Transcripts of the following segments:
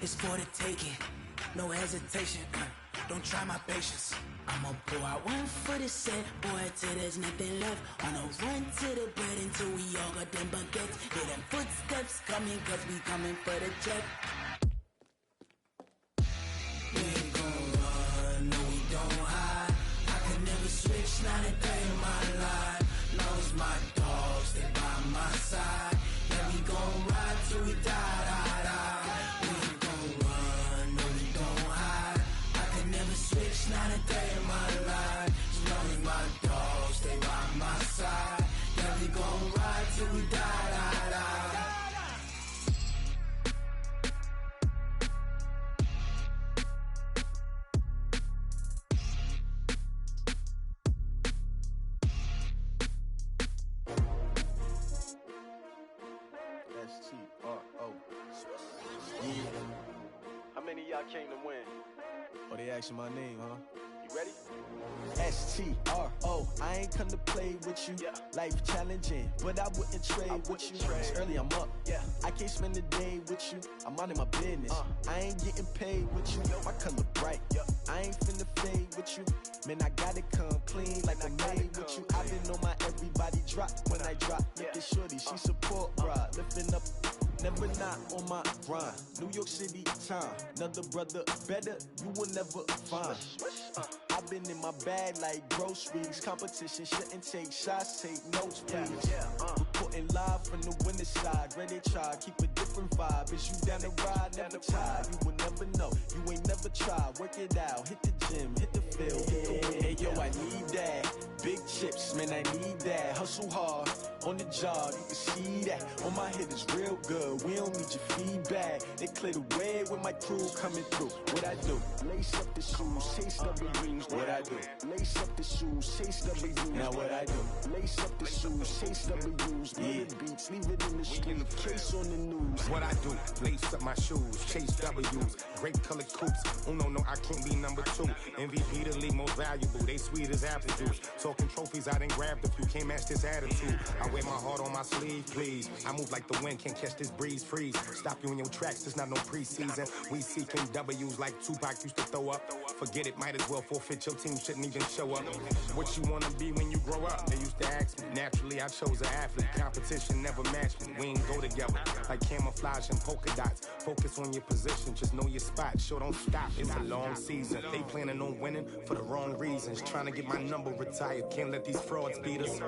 it's for the taking. No hesitation, don't try my patience. I'ma pour out one for the set, boy, till there's nothing left. On a run to the bread until we all got them baguettes. Hear them footsteps coming, cause we coming for the check. We ain't gon' run, no we don't hide. I can never switch, not a day in my life. No, it's my dogs, they by my side. Yeah, we gon' ride till we die, die, die. We ain't gon' run, no we don't hide. I can never switch, not a day in my life. As long as my dogs, they by my side. Yeah, we gon' ride till we die, die, die. S-T-R-O. Yeah. How many of y'all came to win? Oh, they asking my name, huh? You ready? S-T-R-O. I ain't come to play with you. Yeah. Life challenging, but I wouldn't trade with you. It's early, I'm up. Yeah. I can't spend the day with you. I'm minding my business. I ain't getting paid with you. My color bright. I ain't finna fade with you. Man, I gotta come clean like I made with you. I been on my everybody drop when I drop. Look at shorty, she support ride. Lifting up, never not on my grind. New York City time, another brother better, you will never find. I've been in my bag like groceries. Competition shouldn't take shots, take notes, please. Reporting live from the winter side. Ready to try, keep a different vibe. Is you down the ride, never tired. You will never know, you ain't never tried. Work it out, hit the gym, hit the field, hit the wind. Hey yo, I need that. Big chips, man, I need that. Hustle hard, on the job, you can see that. On my head is real good, we don't need your feedback. They clear the way with my crew coming through. What I do? Lace up the shoes, chase W's. What I do? Lace up the shoes, chase W's. Now what I do? Lace up the shoes, chase W's. Yeah. Beats, leave it in the street, case on the news. What I do? Lace up my shoes, chase W's. Grape colored coops. Oh no, I can't be number 2. MVP the league most valuable. They sweet as apple juice. Talking trophies, I done grabbed a few. Can't match this attitude. I wear my heart on my sleeve, please. I move like the wind, can't catch this breeze. Freeze. Stop you in your tracks. There's not no preseason. We seeking W's like Tupac used to throw up. Forget it, might as well forfeit. Your team shouldn't even show up. What you wanna be when you grow up? They used to ask me. Naturally, I chose an athlete. Competition never matched me. We ain't go together like camouflage and polka dots. Focus on your position, just know your spot. Sure, don't stop. It's a long season. They planning on winning for the wrong reasons. Trying to get my number retired. Can't let these frauds beat us.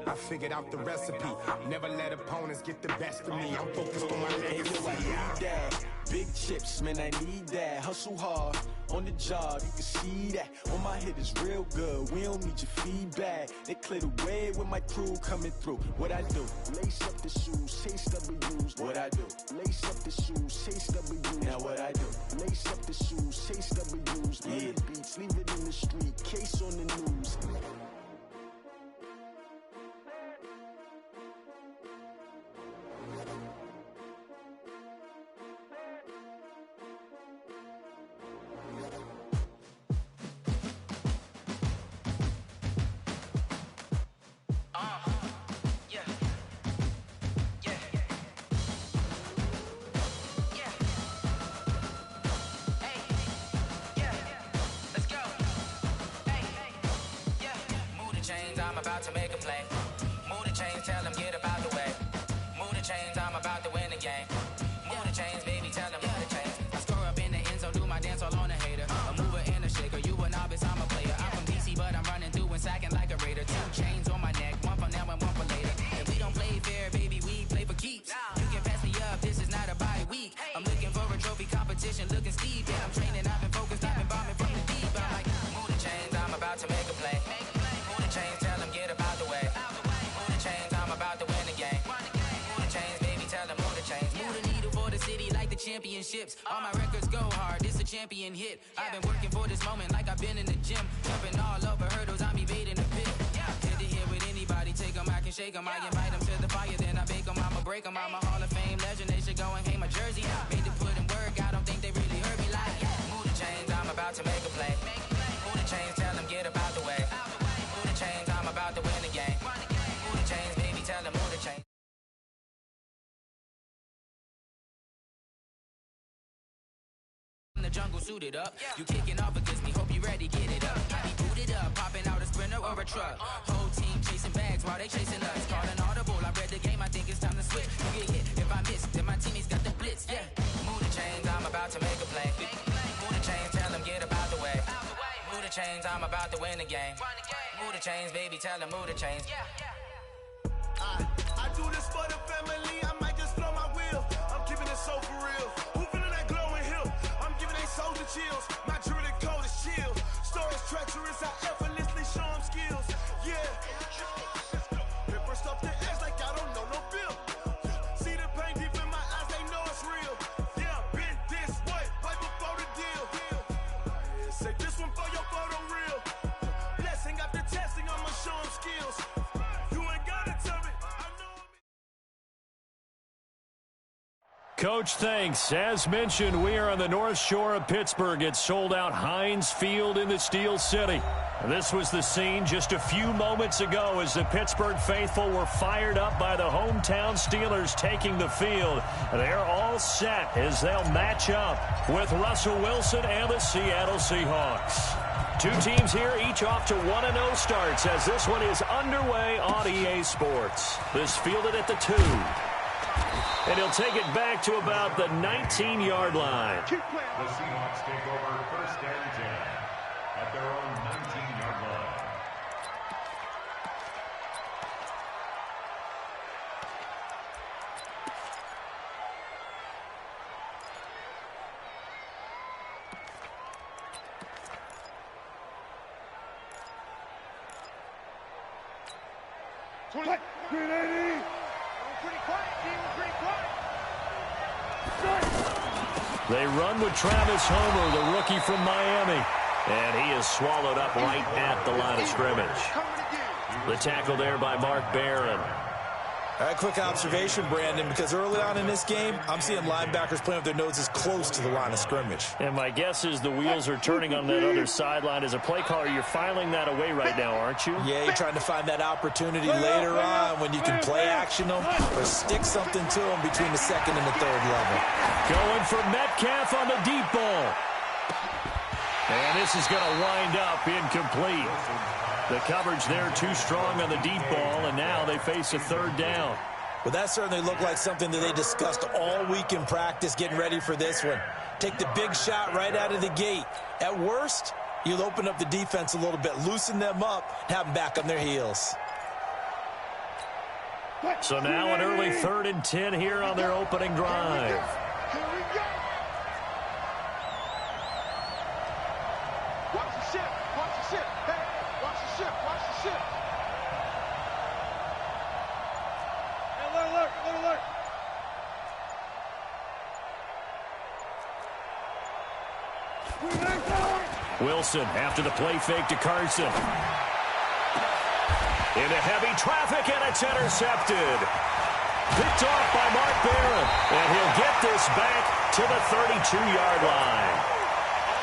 I figured out the recipe. Never let opponents get the best of me. I'm focused on my legacy. I need that. Big chips, man, I need that. Hustle hard, on the job, you can see that. On my head is real good, we don't need your feedback. They clear the way with my crew coming through. What I do? Lace up the shoes, chase W's. What I do? Lace up the shoes, chase W's. Now what I do? Lace up the shoes, chase W's. Yeah. Beats, leave it in the street, case on the news. I'm about to make a play. Move the chains, tell them get about the way. Move the chains, I'm about to win the game. Move the chains, baby, tell them move the chains. I score up in the end zone, do my dance all on a hater. A mover and a shaker, you a novice, I'm a player. I'm from DC, but I'm running through and sacking like a raider. 2 chains on my neck, one for now and one for later. And we don't play fair, baby, we play for keeps. You can pass me up, this is not a bye week. I'm looking for a trophy competition, looking steep. Yeah, I'm training, I've been focused, I've been bombing from the deep. I'm like, move the chains, I'm about to make a play. Move the chains, tell them get about the way. Move the chains, I'm about to win the game. Move the chains, baby, tell them move the chains. Move the needle for the city like the championships. All my records go hard, this a champion hit. I've been working for this moment like I've been in the gym. Jumping all over hurdles, I'm evading the pit. Hit to hit with anybody, take them, I can shake them. I invite them to the fire, then I bake them. I'ma break them, I'm a Hall of Fame legend. They should go and hang my jersey. Made to put in work, I don't think they really heard me like. Move the chains, I'm about to make a play. Move the chains, tell them get about the way. Move the chains, I'm about to win the game. Move the chains, baby, tell them move the chains. jungle suited up. You kicking off against me, hope you ready, get it up. I be booted up, popping out a Sprinter or a truck. Whole team chasing bags while they chasing us. Call an audible, I read the game, I think it's time to switch. You get hit, if I miss, then my teammates got the blitz, yeah. Move the chains, I'm about to make a play. Move the chains, tell them get about the way. Move the chains, I'm about to win the game. Move the chains, baby, tell them move the chains. I do this for the family, I might just blow my wheel. I'm keeping it so for real. Who feeling that glowing hill? I'm giving they souls the chills. My jewelry code is chill. Stories treacherous, I effortlessly show them skills. Yeah. Paper stuff the edge like I don't know no bill. See the pain deep in my eyes, they know it's real. Yeah, been this way, right before the deal. Say this one for your photo real. Blessing after testing, I'ma show them skills. Coach, thanks. As mentioned, we are on the North Shore of Pittsburgh. It's sold out Heinz Field in the Steel City. This was the scene just a few moments ago as the Pittsburgh faithful were fired up by the hometown Steelers taking the field. They're all set as they'll match up with Russell Wilson and the Seattle Seahawks. Two teams here, each off to 1-0 starts as this one is underway on EA Sports. This fielded at the 2. And he'll take it back to about the 19-yard line. The Seahawks take over first and 10 at their own 19-yard line. They run with Travis Homer, the rookie from Miami. And he is swallowed up right at the line of scrimmage. The tackle there by Mark Barron. All right, quick observation, Brandon, because early on in this game, I'm seeing linebackers playing with their noses close to the line of scrimmage. And my guess is the wheels are turning on that other sideline. As a play caller, you're filing that away right now, aren't you? Yeah, you're trying to find that opportunity later on when you can play action them or stick something to them between the second and the third level. Going for Metcalf on the deep ball. And this is going to wind up incomplete. The coverage there too strong on the deep ball, and now they face a third down. Well, that certainly looked like something that they discussed all week in practice getting ready for this one. Take the big shot right out of the gate. At worst, you'll open up the defense a little bit, loosen them up, have them back on their heels. So now an early 3rd and 10 here on their opening drive. Here we go. Watch the ship. Watch the ship. Hey, watch the ship. Watch the ship. Hey, alert, alert, alert. Wilson after the play fake to Carson. Into heavy traffic, and it's intercepted. Picked off by Mark Barron, and he'll get this back to the 32-yard line.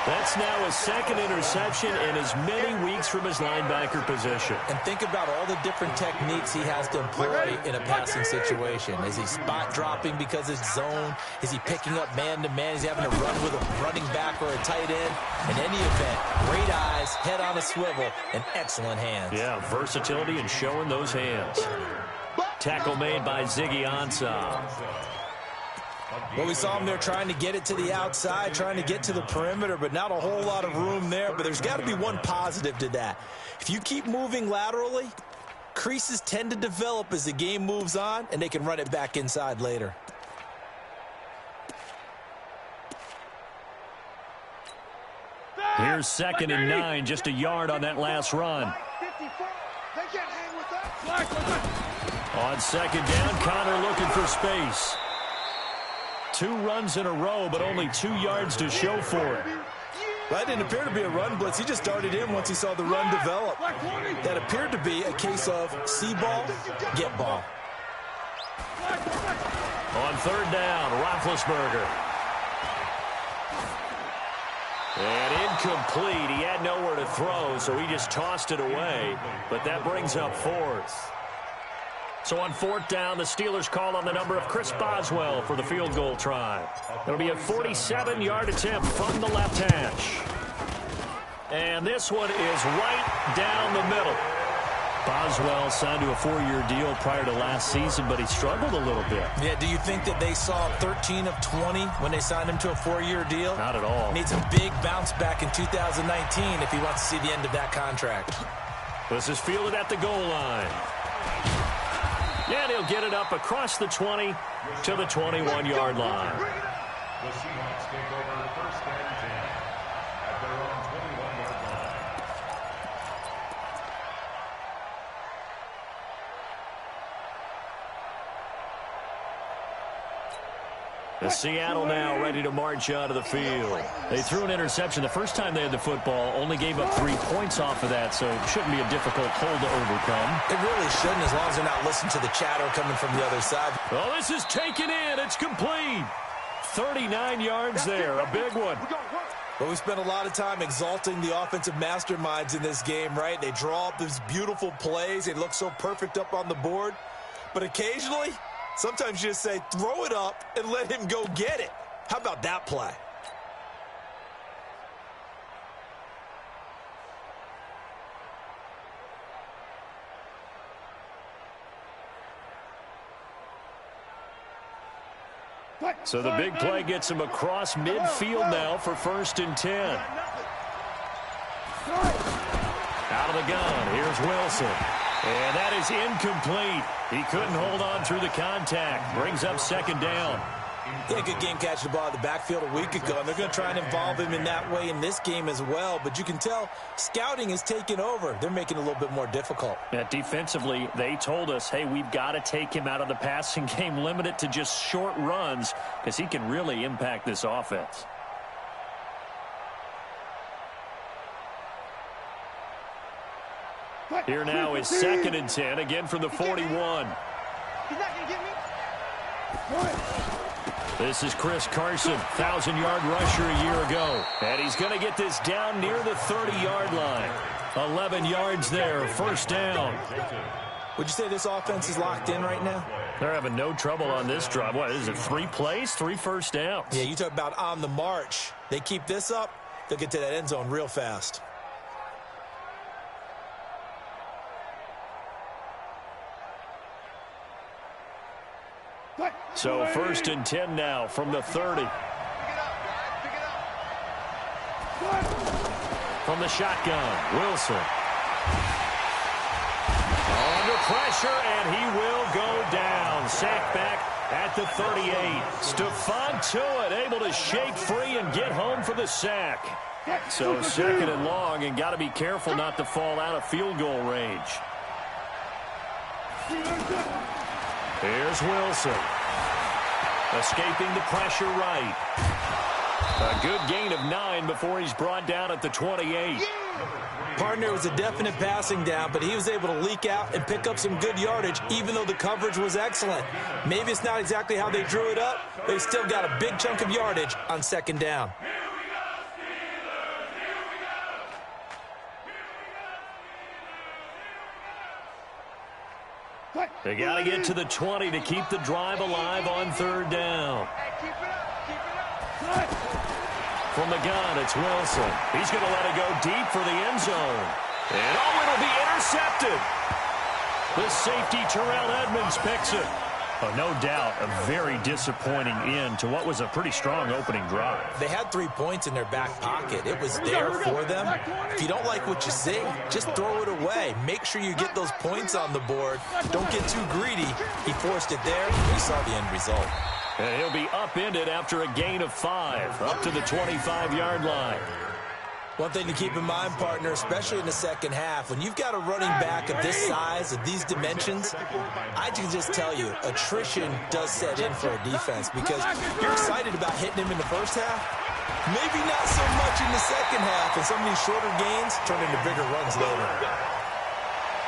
That's now his second interception in as many weeks from his linebacker position. And think about all the different techniques he has to employ in a passing situation. Is he spot dropping because it's zone? Is he picking up man-to-man? Is he having to run with a running back or a tight end? In any event, great eyes, head on a swivel, and excellent hands. Yeah, versatility and showing those hands. Tackle made by Ziggy Ansah. Well, we saw him there trying to get it to the outside, trying to get to the perimeter, but not a whole lot of room there. But there's got to be one positive to that. If you keep moving laterally, creases tend to develop as the game moves on, and they can run it back inside later. Here's 2nd and 9, just a yard on that last run. On 2nd down, Connor looking for space. 2 runs in a row, but only 2 yards to show for it. That didn't appear to be a run blitz. He just darted in once he saw the run develop. That appeared to be a case of see ball, get ball. On 3rd down, Roethlisberger. And incomplete. He had nowhere to throw, so he just tossed it away. But that brings up 4th. So on 4th down, the Steelers call on the number of Chris Boswell for the field goal try. It'll be a 47-yard attempt from the left hash. And this one is right down the middle. Boswell signed to a 4-year deal prior to last season, but he struggled a little bit. Yeah, do you think that they saw 13 of 20 when they signed him to a 4-year deal? Not at all. Needs a big bounce back in 2019 if he wants to see the end of that contract. This is fielded at the goal line. And he'll get it up across the 20 to the 21-yard line. The Seahawks take over 1st and 10 at their own 21-yard line. The Seattle now ready to march out of the field. They threw an interception the first time they had the football, only gave up 3 points off of that, so it shouldn't be a difficult hole to overcome. It really shouldn't, as long as they're not listening to the chatter coming from the other side. Oh, this is taken in. It's complete. 39 yards there, a big one. But we spent a lot of time exalting the offensive masterminds in this game, right? They draw up these beautiful plays. They look so perfect up on the board. But occasionally, sometimes you just say, throw it up and let him go get it. How about that play? So the big play gets him across midfield now for 1st and 10. Out of the gun, here's Wilson. And that is incomplete. He couldn't hold on through the contact. Brings up 2nd down. He had a good game catching the ball in the backfield a week ago, and they're going to try and involve him in that way in this game as well. But you can tell scouting is taking over. They're making it a little bit more difficult. Yeah, defensively, they told us, hey, we've got to take him out of the passing game, limit it to just short runs, because he can really impact this offense. Here now is 2nd and 10, again from the 41. He's not going to get me. This is Chris Carson, 1,000-yard rusher a year ago. And he's going to get this down near the 30-yard line. 11 yards there, 1st down. Would you say this offense is locked in right now? They're having no trouble on this drive. What is it, 3 plays, 3 first downs? Yeah, you talk about on the march. They keep this up, they'll get to that end zone real fast. So 1st and 10 now from the 30. From the shotgun, Wilson. Under pressure, and he will go down. Sack back at the 38. Stephon Tuitt able to shake free and get home for the sack. So 2nd and long, and got to be careful not to fall out of field goal range. Here's Wilson. Escaping the pressure right. A good gain of 9 before he's brought down at the 28. Partner was a definite passing down, but he was able to leak out and pick up some good yardage, even though the coverage was excellent. Maybe it's not exactly how they drew it up, but he still got a big chunk of yardage on 2nd down. They got to get to the 20 to keep the drive alive on 3rd down. From the gun, it's Wilson. He's going to let it go deep for the end zone. And it'll be intercepted. The safety, Terrell Edmonds, picks it. Oh, no doubt, a very disappointing end to what was a pretty strong opening drive. They had 3 points in their back pocket. It was there for them. If you don't like what you see, just throw it away. Make sure you get those points on the board. Don't get too greedy. He forced it there. We saw the end result. And he'll be upended after a gain of 5, up to the 25-yard line. One thing to keep in mind, partner, especially in the second half, when you've got a running back of this size, of these dimensions, I can just tell you, attrition does set in for a defense because you're excited about hitting him in the first half. Maybe not so much in the second half, and some of these shorter gains turn into bigger runs later.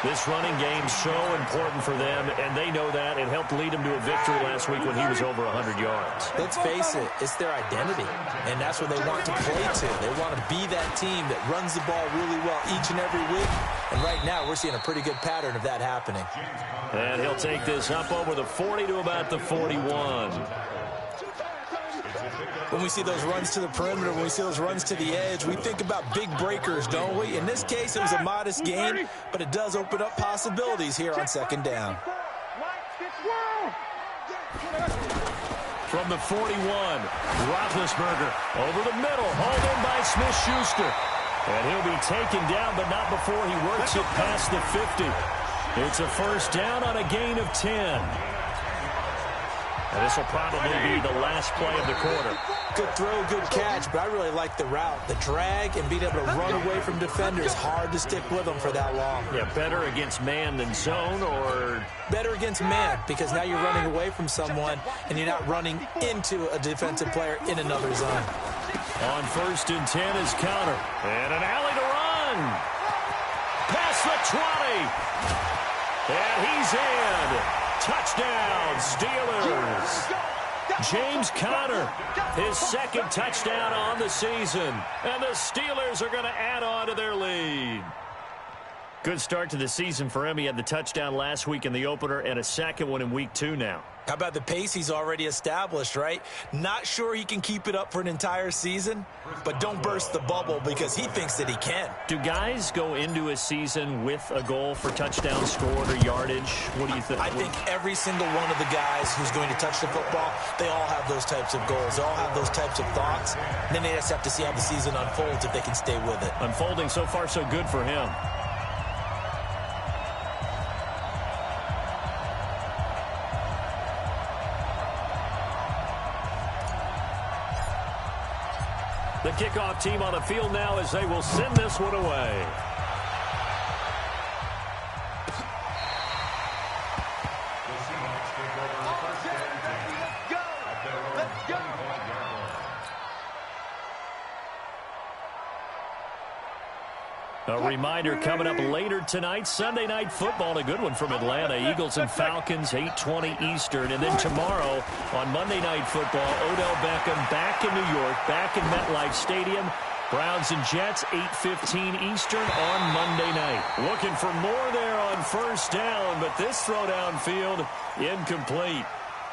This running game's so important for them, and they know that. It helped lead them to a victory last week when he was over 100 yards. Let's face it, it's their identity, and that's what they want to play to. They want to be that team that runs the ball really well each and every week, and right now we're seeing a pretty good pattern of that happening. And he'll take this up over the 40 to about the 41. When we see those runs to the perimeter, when we see those runs to the edge, we think about big breakers, don't we? In this case, it was a modest gain, but it does open up possibilities here on second down. From the 41, Roethlisberger over the middle, hauled in by Smith-Schuster. And he'll be taken down, but not before he works it past the 50. It's a first down on a gain of 10. And this will probably be the last play of the quarter. Good throw, good catch, but I really like the route. The drag and being able to run away from defenders, hard to stick with them for that long. Yeah, better against man than zone, or? Better against man, because now you're running away from someone and you're not running into a defensive player in another zone. On 1st and 10 is Counter. And an alley to run. Past the 20. And he's in. Touchdown, Steelers. James Conner, his second touchdown on the season. And the Steelers are going to add on to their lead. Good start to the season for him. He had the touchdown last week in the opener and a second one in week 2 now. How about the pace he's already established, right? Not sure he can keep it up for an entire season, but don't burst the bubble because he thinks that he can. Do guys go into a season with a goal for touchdowns scored or yardage? What do you think? I think every single one of the guys who's going to touch the football, they all have those types of goals. They all have those types of thoughts. And then they just have to see how the season unfolds if they can stay with it. Unfolding so far so good for him. The kickoff team on the field now as they will send this one away. The Seahawks take over first and 10 at their own 25-yard line. A reminder coming up later tonight, Sunday Night Football, a good one from Atlanta. Eagles and Falcons, 8:20 Eastern. And then tomorrow on Monday Night Football, Odell Beckham back in New York, back in MetLife Stadium. Browns and Jets, 8:15 Eastern on Monday night. Looking for more there on first down, but this throw downfield incomplete.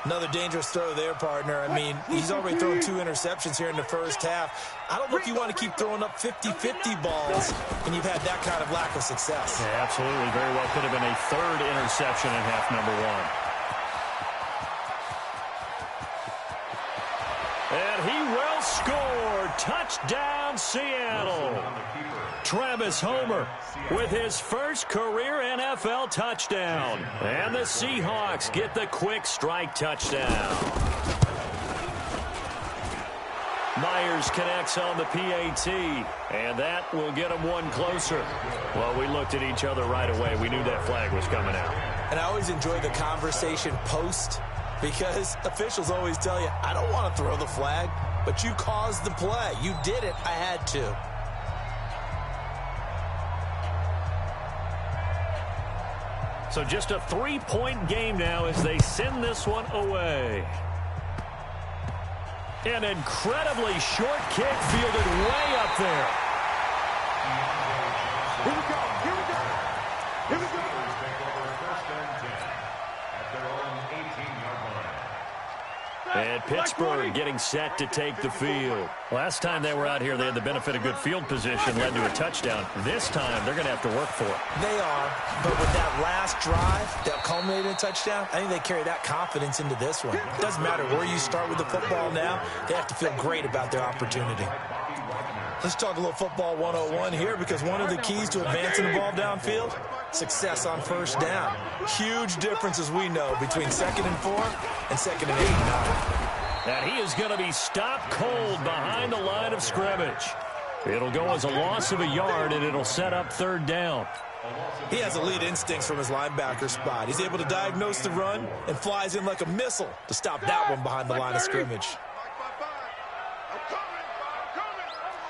Another dangerous throw there, partner. I mean, he's already thrown 2 interceptions here in the first half. I don't know if you want to keep throwing up 50-50 balls when you've had that kind of lack of success. Yeah, absolutely. Very well could have been a 3rd interception in half number 1. And he will score. Touchdown, Seattle. Travis Homer with his first career NFL touchdown. And the Seahawks get the quick strike touchdown. Myers connects on the PAT, and that will get him one closer. Well, we looked at each other right away. We knew that flag was coming out. And I always enjoy the conversation post, because officials always tell you, I don't want to throw the flag, but you caused the play. You did it. I had to. So just a 3-point game now as they send this one away. An incredibly short kick fielded way up there. Here we go. Here we go. Here we go. Take over first and 10 at their own 18-yard line. And Pittsburgh getting set to take the field. Last time they were out here, they had the benefit of good field position, led to a touchdown. This time, they're going to have to work for it. They are, but with that last drive that culminated in a touchdown, I think they carry that confidence into this one. It doesn't matter where you start with the football now. They have to feel great about their opportunity. Let's talk a little football 101 here, because one of the keys to advancing the ball downfield, success on first down. Huge difference, as we know, between 2nd and 4 and 2nd and 8 and 9. And he is going to be stopped cold behind the line of scrimmage. It'll go as a loss of a yard, and it'll set up 3rd down. He has elite instincts from his linebacker spot. He's able to diagnose the run and flies in like a missile to stop that one behind the line of scrimmage.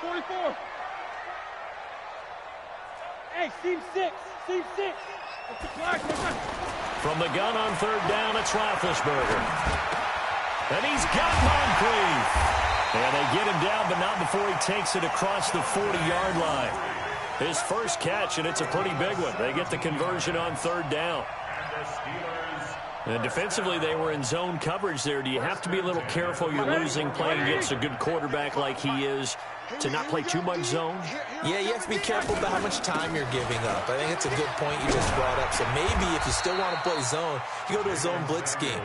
44. Hey, seam 6. From the gun on third down, it's Roethlisberger. And he's got Moncrief. And they get him down, but not before he takes it across the 40-yard line. His first catch, and it's a pretty big one. They get the conversion on third down. And defensively, they were in zone coverage there. Do you have to be a little careful? You're losing playing against a good quarterback like he is to not play too much zone? Yeah, you have to be careful about how much time you're giving up. I think it's a good point you just brought up. So maybe if you still want to play zone, you go to a zone blitz scheme,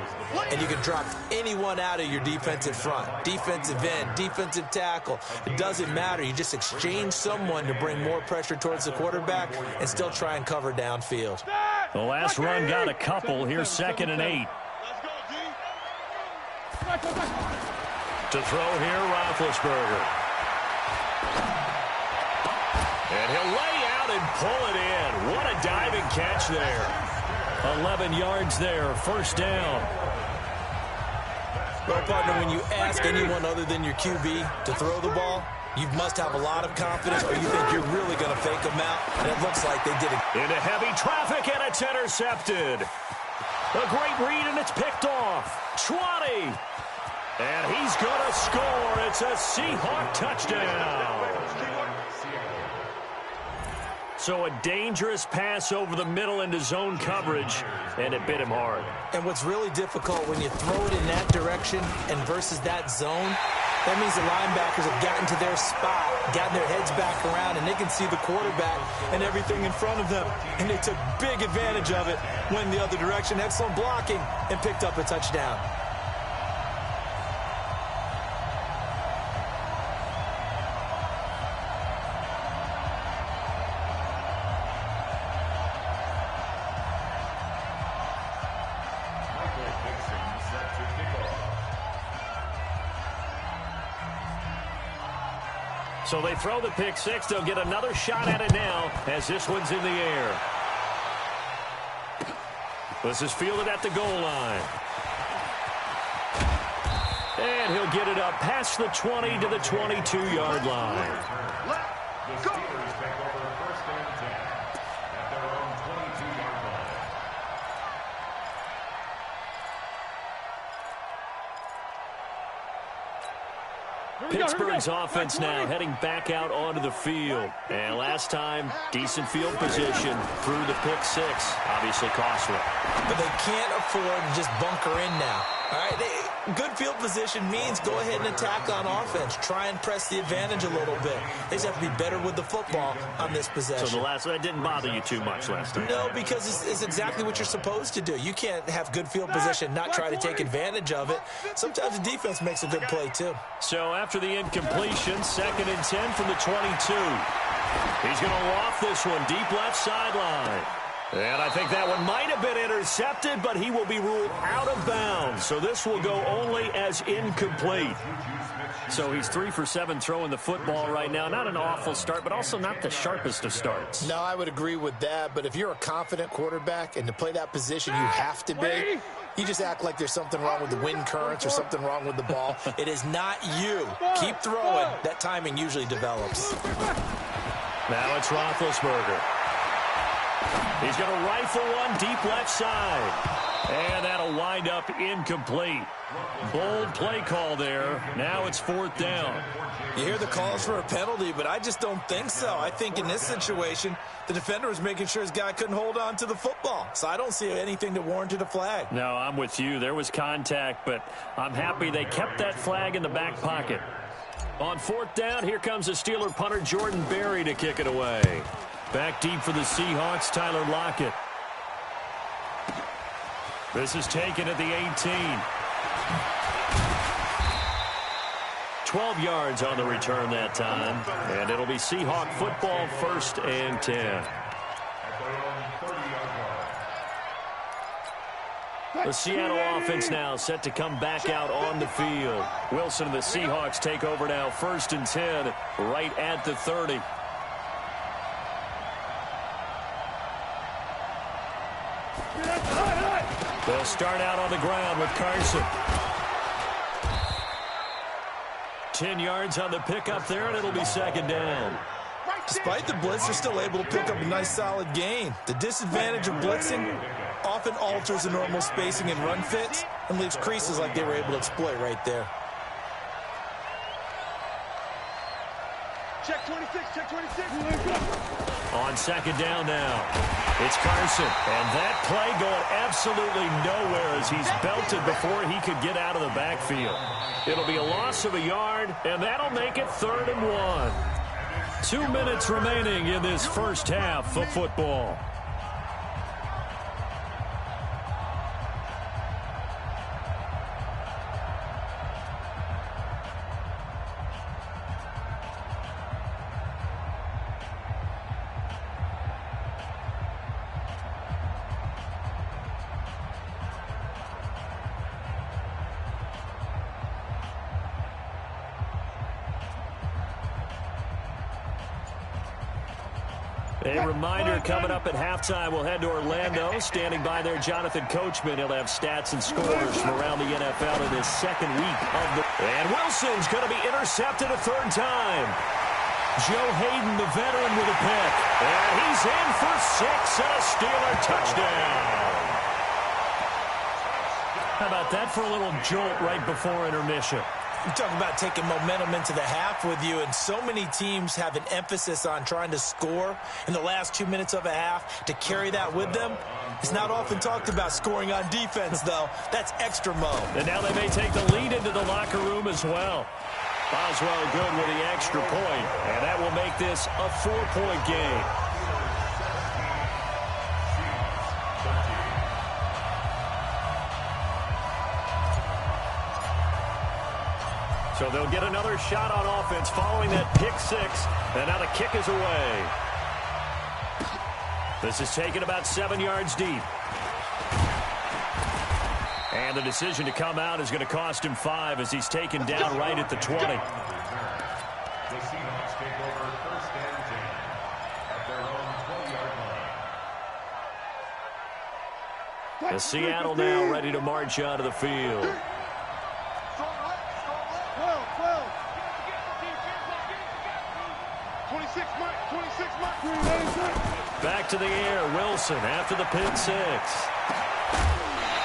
and you can drop anyone out of your defensive front, defensive end, defensive tackle. It doesn't matter. You just exchange someone to bring more pressure towards the quarterback and still try and cover downfield. The last run got a couple. Here's 2nd and 8. To throw here, Roethlisberger. And he'll lay out and pull it in. What a diving catch there. 11 yards there, first down. Well, partner, when you ask anyone other than your QB to throw the ball, you must have a lot of confidence, or you think you're really going to fake them out, and it looks like they did it. Into heavy traffic, and it's intercepted. A great read, and it's picked off. 20. And he's going to score. It's a Seahawk touchdown. So a dangerous pass over the middle into zone coverage, and it bit him hard. And what's really difficult when you throw it in that direction and versus that zone, that means the linebackers have gotten to their spot, gotten their heads back around, and they can see the quarterback and everything in front of them. And they took big advantage of it, went the other direction, excellent blocking, and picked up a touchdown. So they throw the pick six. They'll get another shot at it now as this one's in the air. This is fielded at the goal line. And he'll get it up past the 20 to the 22-yard line. The Steelers take over 1st and 10 at their own 22-yard line. Pittsburgh's offense now heading back out onto the field. And last time, decent field position through the pick six. Obviously costly. But they can't afford to just bunker in now. All right, good field position means go ahead and attack on offense. Try and press the advantage a little bit. They just have to be better with the football on this possession. So the last one didn't bother you too much last time? No, because it's exactly what you're supposed to do. You can't have good field position, not try to take advantage of it. Sometimes the defense makes a good play, too. So after the incompletion, 2nd and 10 from the 22. He's going to loft this one deep left sideline. And I think that one might have been intercepted, but he will be ruled out of bounds. So this will go only as incomplete. So he's 3 for 7 throwing the football right now. Not an awful start, but also not the sharpest of starts. No, I would agree with that. But if you're a confident quarterback and to play that position you have to be, you just act like there's something wrong with the wind currents or something wrong with the ball. It is not you. Keep throwing. That timing usually develops. Now it's Roethlisberger. He's going to rifle one deep left side. And that'll wind up incomplete. Bold play call there. Now it's 4th down. You hear the calls for a penalty, but I just don't think so. I think in this situation, the defender was making sure his guy couldn't hold on to the football. So I don't see anything that warranted a flag. No, I'm with you. There was contact, but I'm happy they kept that flag in the back pocket. On 4th down, here comes the Steeler punter Jordan Berry to kick it away. Back deep for the Seahawks, Tyler Lockett. This is taken at the 18. 12 yards on the return that time. And it'll be Seahawk football, 1st and 10. The Seattle offense now set to come back out on the field. Wilson and the Seahawks take over now, 1st and 10, right at the 30. They'll start out on the ground with Carson. 10 yards on the pickup there, and it'll be 2nd down. Despite the blitz, they're still able to pick up a nice, solid gain. The disadvantage of blitzing often alters the normal spacing and run fits and leaves creases like they were able to exploit right there. Check 26, check 26. On second down now, it's Carson. And that play going absolutely nowhere as he's belted before he could get out of the backfield. It'll be a loss of a yard, and that'll make it 3rd and 1. 2 minutes remaining in this first half of football. A reminder coming up at halftime, we'll head to Orlando. Standing by there, Jonathan Coachman. He'll have stats and scores from around the NFL in his second week of the... And Wilson's going to be intercepted a 3rd time. Joe Hayden, the veteran, with a pick. And he's in for 6 and a Steeler touchdown. How about that for a little jolt right before intermission? You talk about taking momentum into the half with you, and so many teams have an emphasis on trying to score in the last 2 minutes of a half to carry that with them. It's not often talked about scoring on defense, though. That's extra mode. And now they may take the lead into the locker room as well. Boswell good with the extra point, and that will make this a 4-point game. So they'll get another shot on offense following that pick 6. And now the kick is away. This is taken about 7 yards deep. And the decision to come out is going to cost him 5 as he's taken down right at the 20. The Seahawks take over 1st and 10 at their own 20-yard line. The Seattle now ready to march out of the field. Back to the air, Wilson after the pick 6.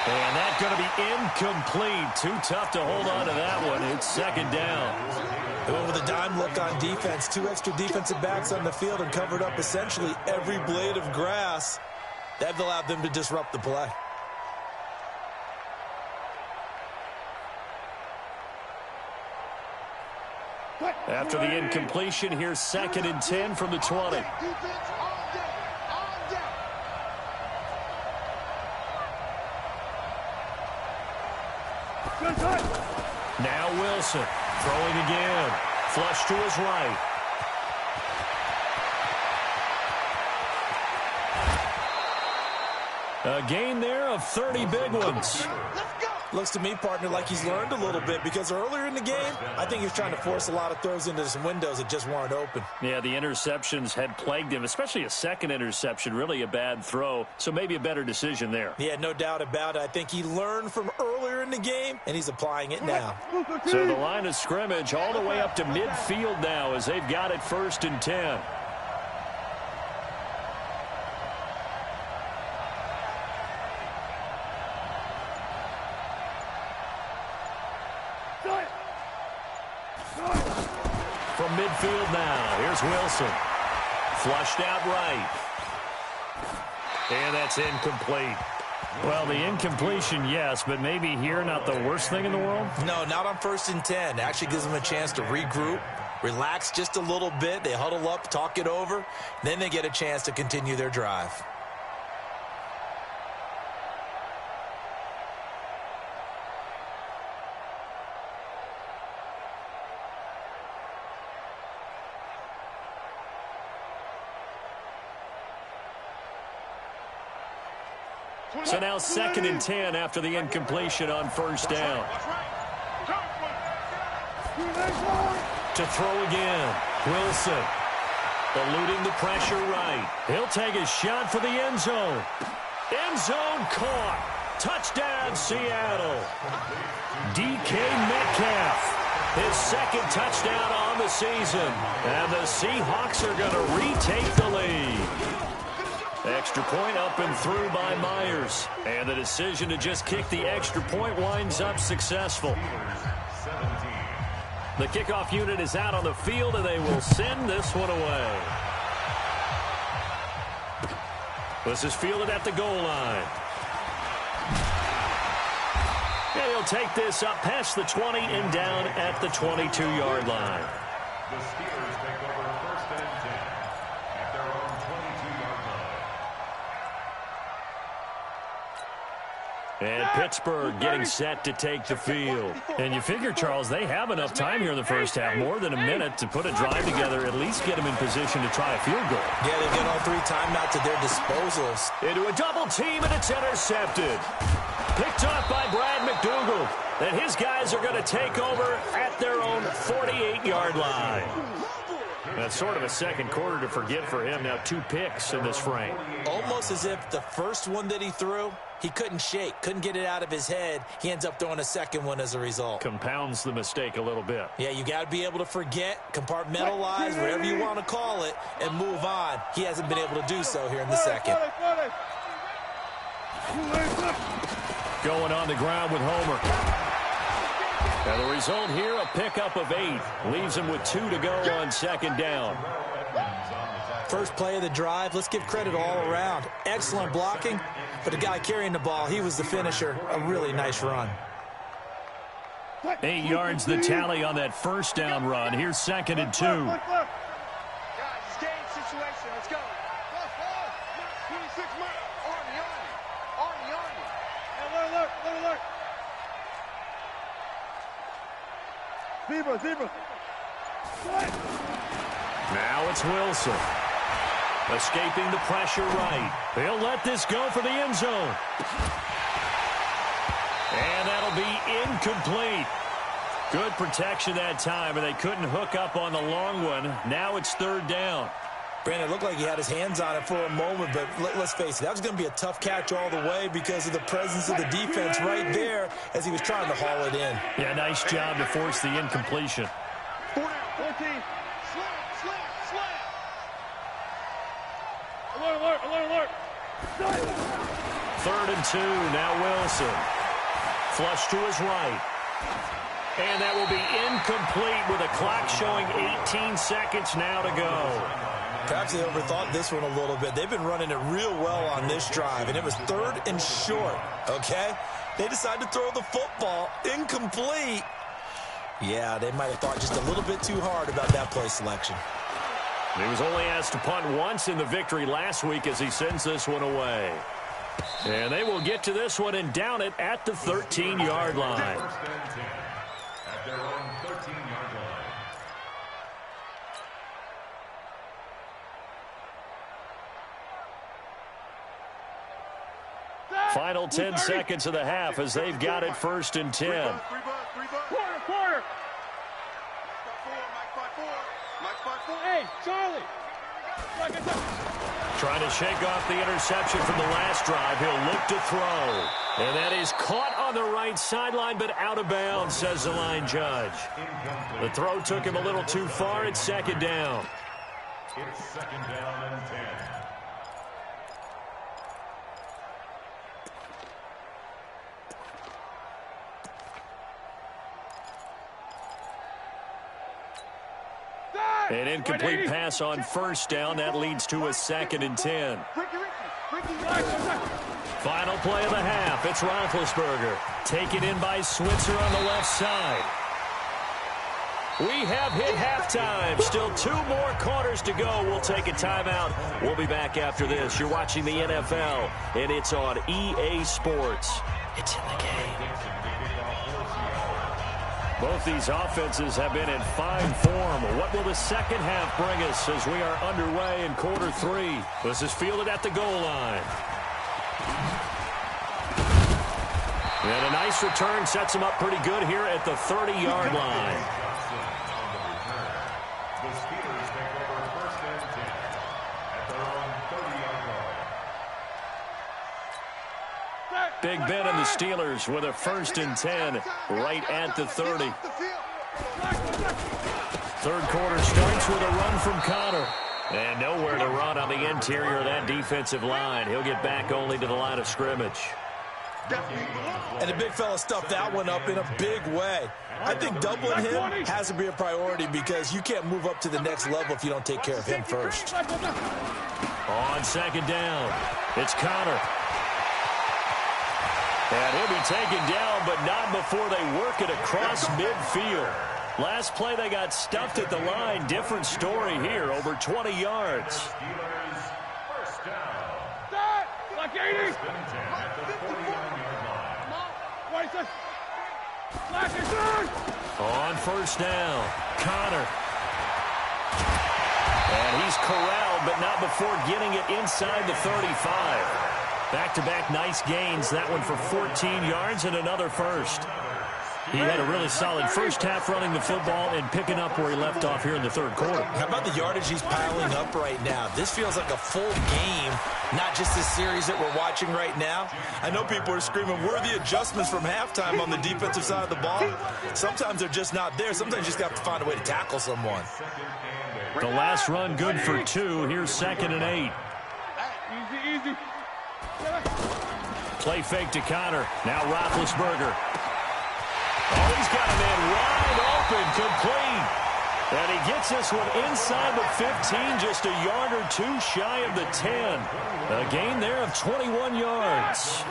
And that's going to be incomplete. Too tough to hold on to that one. It's 2nd down. They went with a dime look on defense. 2 extra defensive backs on the field and covered up essentially every blade of grass. That allowed them to disrupt the play. After the incompletion, here's 2nd and 10 from the 20. Now Wilson throwing again. Flush to his right. A gain there of 30 big ones. Looks to me, partner, like he's learned a little bit because earlier in the game, I think he was trying to force a lot of throws into some windows that just weren't open. Yeah, the interceptions had plagued him, especially a second interception, really a bad throw, so maybe a better decision there. Yeah, no doubt about it. I think he learned from earlier in the game, and he's applying it now. So the line of scrimmage all the way up to midfield now as they've got it 1st and 10. From midfield now, here's Wilson. Flushed out right. And that's incomplete. Well, the incompletion, yes, but maybe here not the worst thing in the world? No, not on 1st and 10. Actually gives them a chance to regroup, relax just a little bit. They huddle up, talk it over. Then they get a chance to continue their drive. So now 2nd and 10 after the incompletion on 1st down. To throw again, Wilson. Eluding the pressure right. He'll take a shot for the end zone. End zone caught. Touchdown, Seattle. DK Metcalf. His 2nd touchdown on the season. And the Seahawks are going to retake the lead. Extra point up and through by Myers. And the decision to just kick the extra point winds up successful. The kickoff unit is out on the field, and they will send this one away. This is fielded at the goal line. And he'll take this up past the 20 and down at the 22-yard line. The Steelers take over 1st and 10 at their own 22-yard line. And Pittsburgh getting set to take the field. And you figure, Charles, they have enough time here in the first half, more than a minute, to put a drive together, at least get them in position to try a field goal. Yeah, they've got all 3 timeouts at their disposals. Into a double team, and it's intercepted. Picked off by Brad McDougal. And his guys are going to take over at their own 48-yard line. That's sort of a second quarter to forget for him. Now 2 picks in this frame. Almost as if the first one that he threw, he couldn't shake, couldn't get it out of his head. He ends up throwing a second one as a result. Compounds the mistake a little bit. Yeah, you got to be able to forget, compartmentalize, whatever you want to call it, and move on. He hasn't been able to do so here in the second. Going on the ground with Homer. And the result here, a pickup of 8. Leaves him with 2 to go on second down. First play of the drive, let's give credit all around. Excellent blocking, but the guy carrying the ball, he was the finisher. A really nice run. 8 yards the tally on that first down run. Here's 2nd and 2. Guys, it's game situation. Let's go. 26 miles. Army. Hey, look. Zebra. Now it's Wilson. Escaping the pressure right. He'll let this go for the end zone. And that'll be incomplete. Good protection that time, and they couldn't hook up on the long one. Now it's 3rd down. Brandon, it looked like he had his hands on it for a moment, but let's face it, that was going to be a tough catch all the way because of the presence of the defense right there as he was trying to haul it in. Yeah, nice job to force the incompletion. 14. Slam. Alert. 3rd and 2, now Wilson. Flush to his right. And that will be incomplete with a clock showing 18 seconds now to go. Perhaps they overthought this one a little bit. They've been running it real well on this drive, and it was 3rd and short, okay? They decided to throw the football incomplete. Yeah, they might have thought just a little bit too hard about that play selection. He was only asked to punt once in the victory last week as he sends this one away. And they will get to this one and down it at the 13-yard line. 1st and 10 at their own 13-yard line. Final 10 seconds of the half as they've got it 1st and 10. Quarter. Hey, Charlie. Trying to shake off the interception from the last drive. He'll look to throw. And that is caught on the right sideline, but out of bounds, says the line judge. The throw took him a little too far. It's 2nd down. It's 2nd down and 10. An incomplete pass on 1st down. That leads to a 2nd and 10. Final play of the half. It's Roethlisberger. Taken in by Switzer on the left side. We have hit halftime. Still 2 more quarters to go. We'll take a timeout. We'll be back after this. You're watching the NFL, and it's on EA Sports. It's in the game. Both these offenses have been in fine form. What will the second half bring us as we are underway in quarter 3? This is fielded at the goal line. And a nice return sets him up pretty good here at the 30-yard line. The Steelers take over 1st and 10 at their own 30-yard line. Big Ben and the Steelers with a 1st and 10 right at the 30. Third quarter starts with a run from Connor. And nowhere to run on the interior of that defensive line. He'll get back only to the line of scrimmage. And the big fella stuffed that one up in a big way. I think doubling him has to be a priority because you can't move up to the next level if you don't take care of him first. On second down, it's Connor. And he'll be taken down, but not before they work it across midfield. Last play, they got stuffed at the line. Different story here, over 20 yards. Like 80. On first down, Connor. And he's corralled, but not before getting it inside the 35. Back-to-back nice gains. That one for 14 yards and another first. He had a really solid first half running the football and picking up where he left off here in the third quarter. How about the yardage he's piling up right now? This feels like a full game, not just this series that we're watching right now. I know people are screaming, worthy adjustments from halftime on the defensive side of the ball. Sometimes they're just not there. Sometimes you just got to find a way to tackle someone. The last run good for 2. Here's 2nd and 8. Easy. Play fake to Connor. Now Roethlisberger. Oh, he's got a man wide open, complete. And he gets this one inside the 15, just a yard or 2 shy of the 10. A gain there of 21 yards.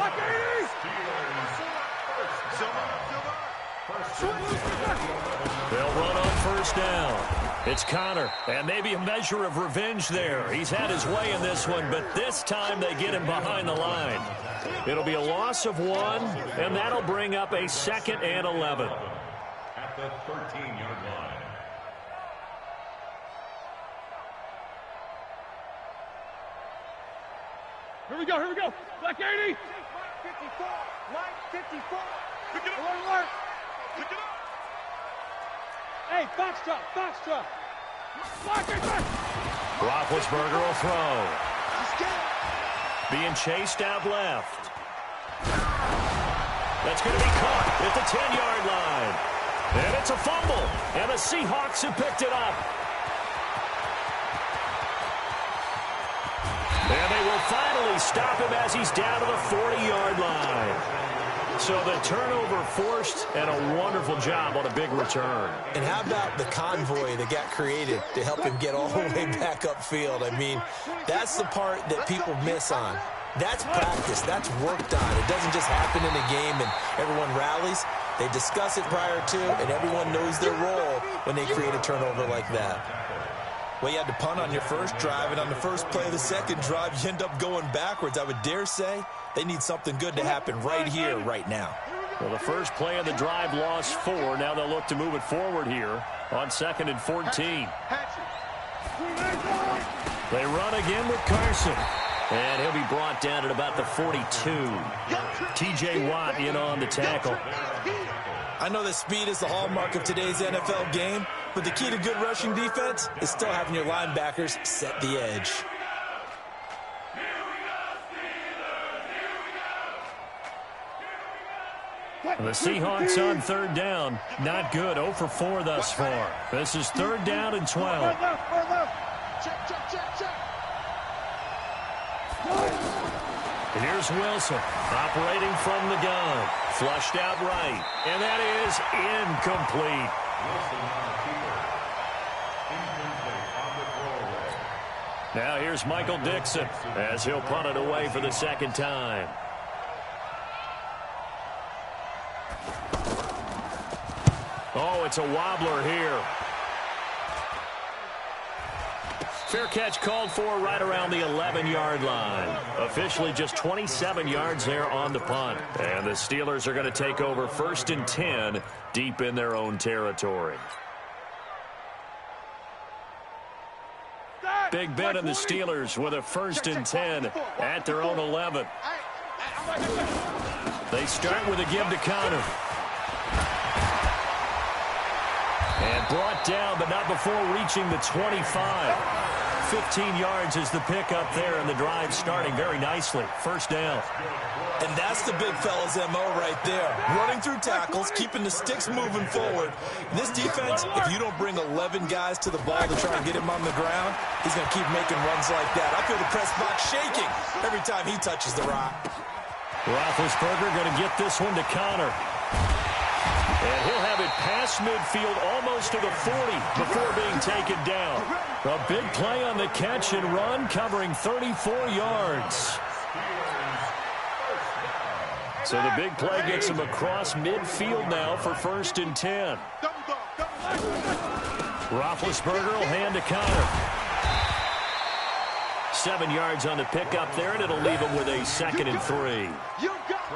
They'll run on first down. It's Connor, and maybe a measure of revenge there. He's had his way in this one, but this time they get him behind the line. It'll be a loss of 1, and that'll bring up a 2nd and 11. At the 13-yard line. Here we go. Black 80. 54. Mike 54. Pick it up. Alert. Pick it up. Hey, Foxtrot. Roethlisberger will throw. Being chased out left. That's going to be caught at the 10-yard line. And it's a fumble. And the Seahawks have picked it up. And they will finally stop him as he's down to the 40-yard line. So the turnover forced, and a wonderful job on a big return. And how about the convoy that got created to help him get all the way back upfield? I mean, that's the part that people miss on. That's practice. That's worked on. It doesn't just happen in a game and everyone rallies. They discuss it prior to, and everyone knows their role when they create a turnover like that. Well, you had to punt on your first drive, and on the first play of the second drive, you end up going backwards. I would dare say they need something good to happen right here, right now. Well, the first play of the drive lost 4. Now they'll look to move it forward here on 2nd and 14. They run again with Carson. And he'll be brought down at about the 42. T.J. Watt in on the tackle. I know that speed is the hallmark of today's NFL game, but the key to good rushing defense is still having your linebackers set the edge. The Seahawks on third down. Not good. 0 for 4 thus far. This is 3rd down and 12. Check. Here's Wilson operating from the gun. Flushed out right. And that is incomplete. Now here's Michael Dixon as he'll punt it away for the 2nd time. Oh, it's a wobbler here. Fair catch called for right around the 11-yard line. Officially just 27 yards there on the punt. And the Steelers are going to take over 1st and 10 deep in their own territory. Big Ben and the Steelers with a 1st and 10 at their own 11. They start with a give to Connor. And brought down, but not before reaching the 25. 15 yards is the pickup there, and the drive starting very nicely. First down. And that's the big fella's MO right there. Running through tackles, keeping the sticks moving forward. This defense, if you don't bring 11 guys to the ball to try and get him on the ground, he's going to keep making runs like that. I feel the press box shaking every time he touches the rock. Roethlisberger going to get this one to Connor. And he'll have it past midfield almost to the 40 before being taken down. A big play on the catch and run, covering 34 yards. So the big play gets him across midfield now for 1st and 10. Roethlisberger will hand to Connor. 7 yards on the pickup there, and it'll leave him with a 2nd and 3.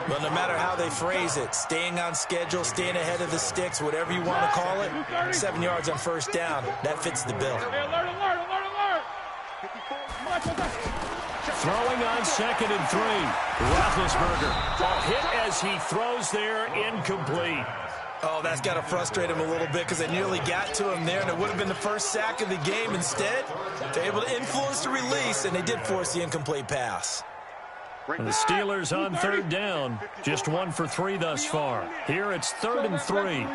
Well, no matter how they phrase it, staying on schedule, staying ahead of the sticks, whatever you want to call it, 7 yards on 1st down, that fits the bill. Throwing on 2nd and 3. Roethlisberger. A hit as he throws there, incomplete. Oh, that's got to frustrate him a little bit because they nearly got to him there, and it would have been the first sack of the game. Instead, they're able to influence the release, and they did force the incomplete pass. And the Steelers on 3rd down. Just 1 for 3 thus far. Here it's 3rd and 3.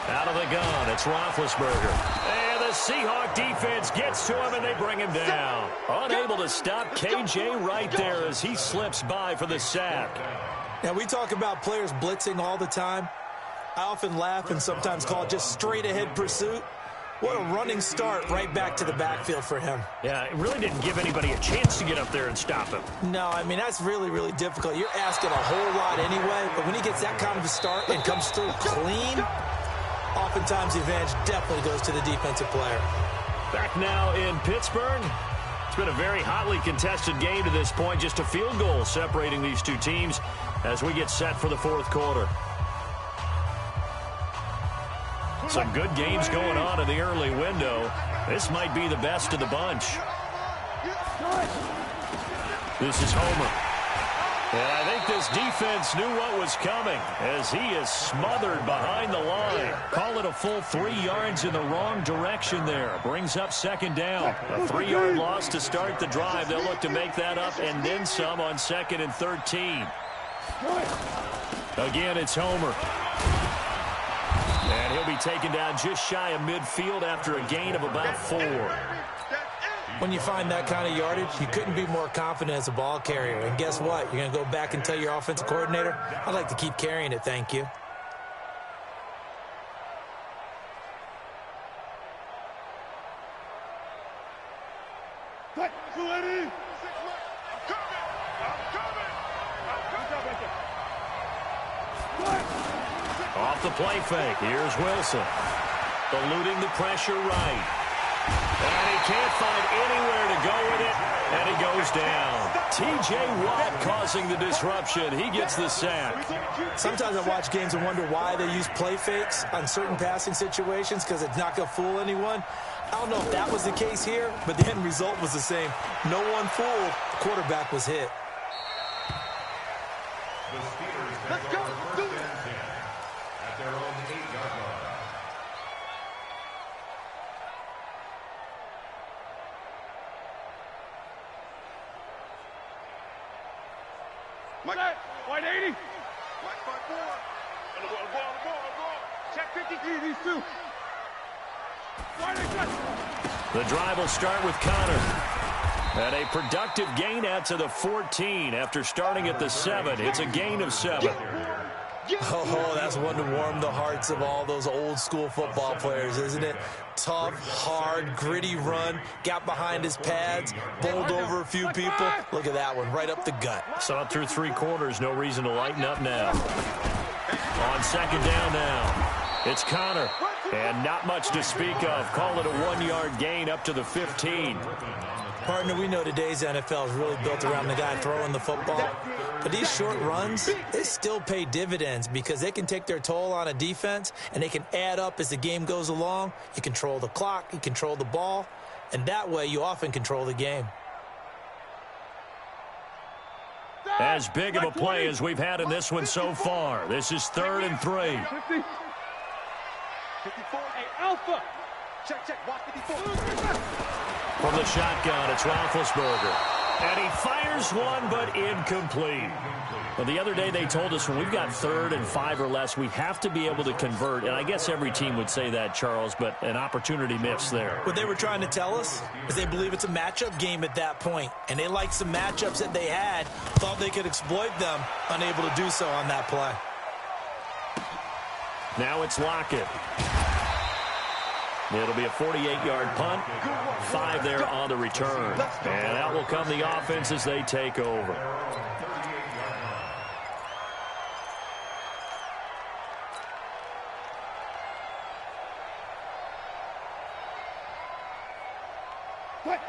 Out of the gun, it's Roethlisberger. And the Seahawk defense gets to him, and they bring him down. Unable to stop KJ right there as he slips by for the sack. Now, we talk about players blitzing all the time. I often laugh and sometimes call it just straight-ahead pursuit. What a running start right back to the backfield for him. Yeah, it really didn't give anybody a chance to get up there and stop him. No, I mean, that's really, really difficult. You're asking a whole lot anyway, but when he gets that kind of a start and comes through clean, oftentimes the advantage definitely goes to the defensive player. Back now in Pittsburgh. It's been a very hotly contested game to this point. Just a field goal separating these two teams as we get set for the 4th quarter. Some good games going on in the early window. This might be the best of the bunch. This is Homer. And I think this defense knew what was coming as he is smothered behind the line. Call it a full 3 yards in the wrong direction there. Brings up 2nd down. A 3-yard loss to start the drive. They'll look to make that up and then some on 2nd and 13. Again, it's Homer. And he'll be taken down just shy of midfield after a gain of about 4. When you find that kind of yardage, you couldn't be more confident as a ball carrier. And guess what? You're going to go back and tell your offensive coordinator, I'd like to keep carrying it, thank you. Off the play fake, here's Wilson. Eluding the pressure right. And he can't find anywhere to go with it, and he goes down. T.J. Watt causing the disruption. He gets the sack. Sometimes I watch games and wonder why they use play fakes on certain passing situations because it's not going to fool anyone. I don't know if that was the case here, but the end result was the same. No one fooled. The quarterback was hit. The Steelers take over 1st and 10 at their own 8-yard line. Mike, white 80. Mike 5-4. On the ball. Check 53, these two. White 8. The drive will start with Connor. And a productive gain out to the 14 after starting at the 7. It's a gain of 7. Oh, that's one to warm the hearts of all those old school football players, isn't it? Tough, hard, gritty run, got behind his pads, bowled over a few people. Look at that one, right up the gut. Saw it through 3 quarters, no reason to lighten up now. On 2nd down now, it's Connor. And not much to speak of. Call it a 1-yard gain up to the 15. Partner, we know today's NFL is really built around the guy throwing the football. But these short runs, they still pay dividends because they can take their toll on a defense and they can add up as the game goes along. You control the clock, you control the ball, and that way you often control the game. As big of a play as we've had in this one so far. This is 3rd and 3. 54. Hey, Alpha. From the shotgun, it's Roethlisberger. And he fires one, but incomplete. Well, the other day they told us when we've got 3rd and 5 or less, we have to be able to convert. And I guess every team would say that, Charles, but an opportunity missed there. What they were trying to tell us is they believe it's a matchup game at that point. And they liked some matchups that they had, thought they could exploit them, unable to do so on that play. Now it's Lockett. It'll be a 48-yard punt, 5 there on the return. And out will come the offense as they take over.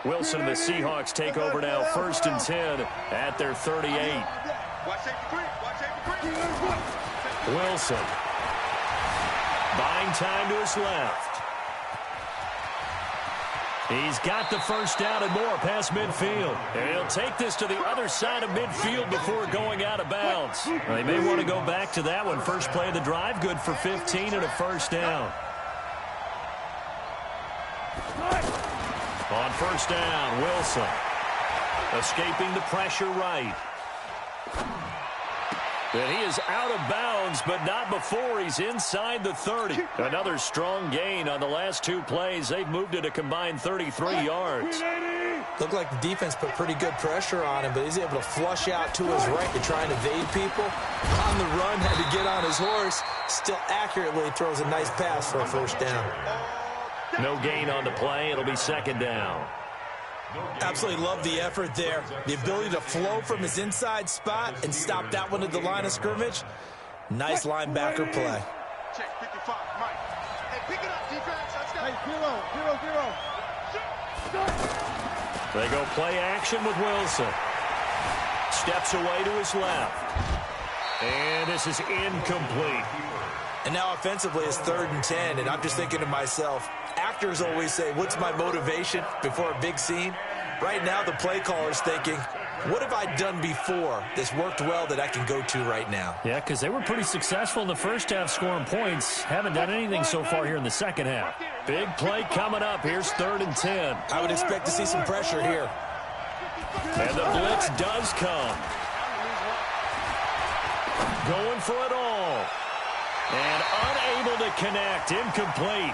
Wilson and the Seahawks take over now, 1st and 10 at their 38. Wilson buying time to his left. He's got the first down and more past midfield. And he'll take this to the other side of midfield before going out of bounds. They may want to go back to that one. First play of the drive, good for 15 and a first down. On first down, Wilson escaping the pressure right. And he is out of bounds, but not before he's inside the 30. Another strong gain on the last 2 plays. They've moved it a combined 33 yards. Looked like the defense put pretty good pressure on him, but he's able to flush out to his right to try and evade people. On the run, had to get on his horse. Still accurately throws a nice pass for a first down. No gain on the play. It'll be 2nd down. Absolutely love the effort there. The ability to flow from his inside spot and stop that one at the line of scrimmage. Nice linebacker play. Check 55, Mike. Hey, pick it up, defense. Let's go. Hey, 0-0. They go play action with Wilson. Steps away to his left. And this is incomplete. And now offensively it's 3rd and 10, and I'm just thinking to myself, actors always say, what's my motivation before a big scene? Right now the play caller's thinking, what have I done before that's worked well that I can go to right now? Yeah, because they were pretty successful in the first half scoring points. Haven't done anything so far here in the second half. Big play coming up. Here's 3rd and 10. I would expect to see some pressure here. And the blitz does come. Going for it all. And unable to connect. Incomplete.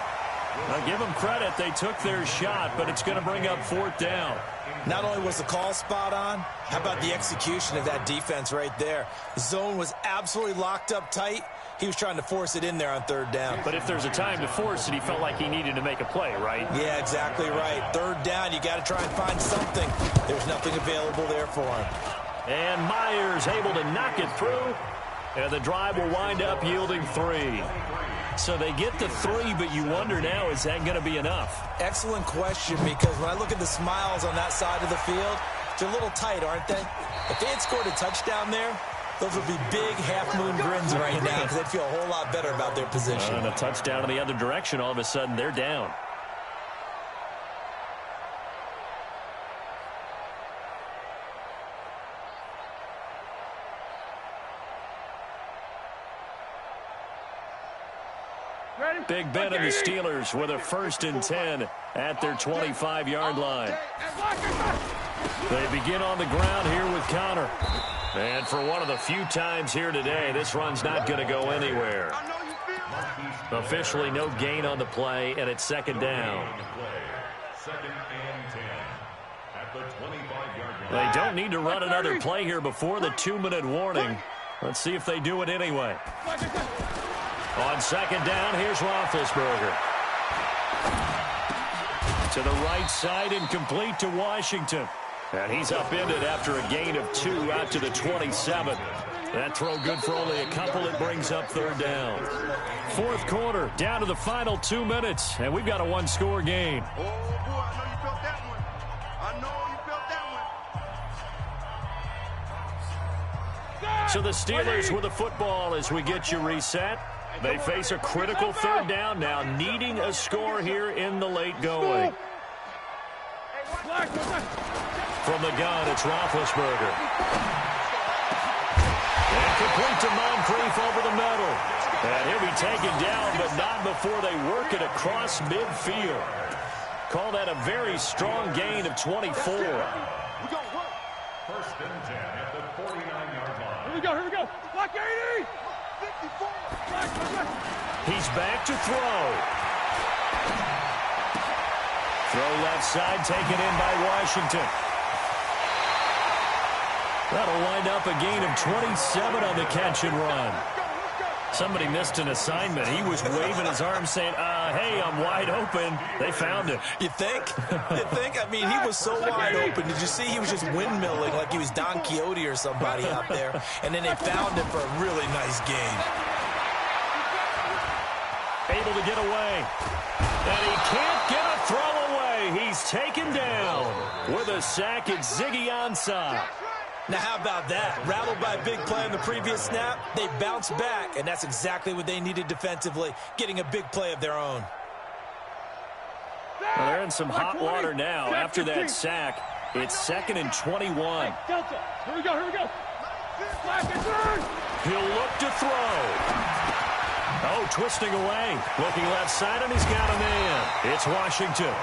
Now give them credit. They took their shot, but it's going to bring up 4th down. Not only was the call spot on, how about the execution of that defense right there? The zone was absolutely locked up tight. He was trying to force it in there on 3rd down. But if there's a time to force it, he felt like he needed to make a play, right? Yeah, exactly right. 3rd down, you got to try and find something. There's nothing available there for him. And Myers able to knock it through. And the drive will wind up yielding 3. So they get the 3, but you wonder now, is that going to be enough? Excellent question, because when I look at the smiles on that side of the field, they're a little tight, aren't they? If they had scored a touchdown there, those would be big half-moon grins right now because they'd feel a whole lot better about their position. And a touchdown in the other direction, all of a sudden they're down. Big Ben and the Steelers with a 1st and 10 at their 25-yard line. They begin on the ground here with Connor. And for one of the few times here today, this run's not going to go anywhere. Officially no gain on the play, and it's 2nd down. They don't need to run another play here before the 2-minute warning. Let's see if they do it anyway. On 2nd down, here's Roethlisberger. To the right side and complete to Washington. And he's upended after a gain of 2 out to the 27. That throw good for only a couple. It brings up 3rd down. 4th quarter, down to the final 2 minutes. And we've got a 1-score game. Oh, boy, I know you felt that one. I know you felt that one. So the Steelers with the football as we get you reset. They face a critical 3rd down now, needing a score here in the late going. From the gun, it's Roethlisberger. And complete to Moncrief over the middle. And he'll be taken down, but not before they work it across midfield. Call that a very strong gain of 24. First and 10 at the 49-yard line. Here we go. Block 80! 54! He's back to throw. Throw left side, taken in by Washington. That'll wind up a gain of 27 on the catch and run. Somebody missed an assignment. He was waving his arm saying, hey, I'm wide open. They found him. You think? You think? I mean, he was so wide open. Did you see he was just windmilling like he was Don Quixote or somebody out there? And then they found him for a really nice gain. Able to get away. And he can't get a throw away. He's taken down with a sack. It's Ziggy Ansah. Now, how about that? Rattled by a big play on the previous snap, they bounced back, and that's exactly what they needed defensively, getting a big play of their own. Well, they're in some hot water now. After that sack, it's 2nd and 21. Delta, here we go. He'll look to throw. Oh, twisting away. Looking left side, and he's got a man. It's Washington.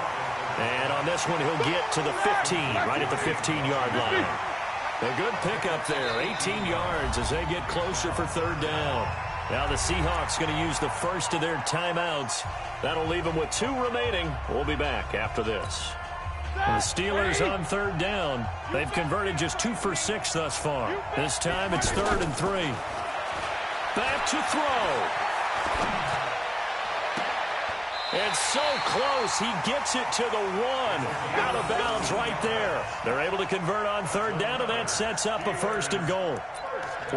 And on this one, he'll get to the 15, right at the 15-yard line. A good pickup there, 18 yards as they get closer for 3rd down. Now the Seahawks going to use the first of their timeouts. That'll leave them with 2 remaining. We'll be back after this. The Steelers on 3rd down. They've converted just 2 for 6 thus far. This time it's 3rd and 3. Back to throw. And so close, he gets it to the 1. Out of bounds right there. They're able to convert on 3rd down, and that sets up a 1st and goal.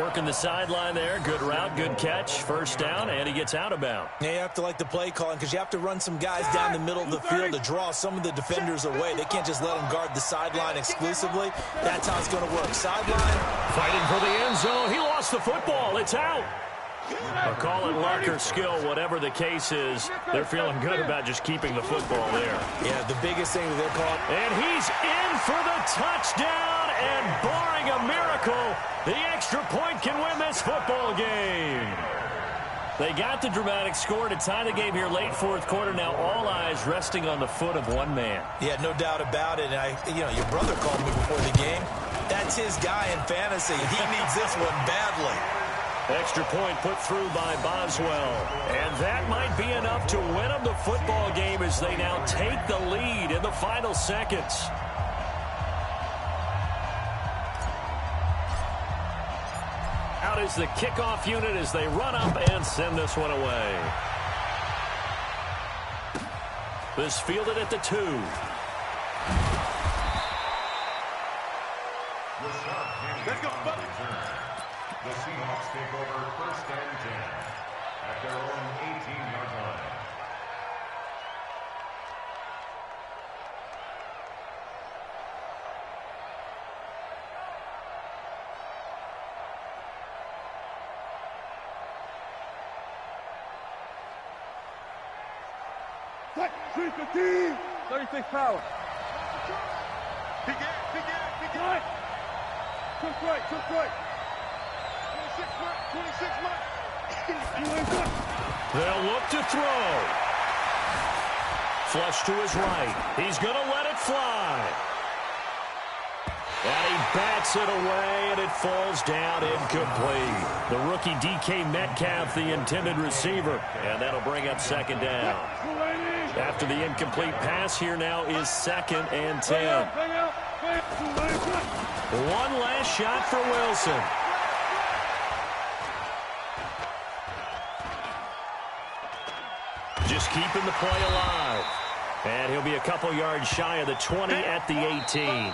Working the sideline there. Good route, good catch. 1st down, and he gets out of bounds. Yeah, you have to like the play calling because you have to run some guys down the middle of the field to draw some of the defenders away. They can't just let them guard the sideline exclusively. That's how it's going to work. Sideline. Fighting for the end zone. He lost the football. It's out. Or call it luck or skill, whatever the case is. They're feeling good about just keeping the football there. Yeah, the biggest thing that they're calling. And he's in for the touchdown, and barring a miracle, the extra point can win this football game. They got the dramatic score to tie the game here late 4th quarter. Now all eyes resting on the foot of one man. Yeah, no doubt about it. And your brother called me before the game. That's his guy in fantasy. He needs this one badly. Extra point put through by Boswell. And that might be enough to win them the football game as they now take the lead in the final seconds. Out is the kickoff unit as they run up and send this one away. This fielded at the 2. Let's go, buddy. The Seahawks take over 1st and 10 at their own 18-yard line. What? 315! 36 power. Big air. Right. Took right. 26 right. They'll look to throw. Flush to his right. He's going to let it fly. And he bats it away, and it falls down incomplete. The rookie DK Metcalf, the intended receiver. And that'll bring up 2nd down. After the incomplete pass, here now is 2nd and 10. One last shot for Wilson. Just keeping the play alive. And he'll be a couple yards shy of the 20 at the 18.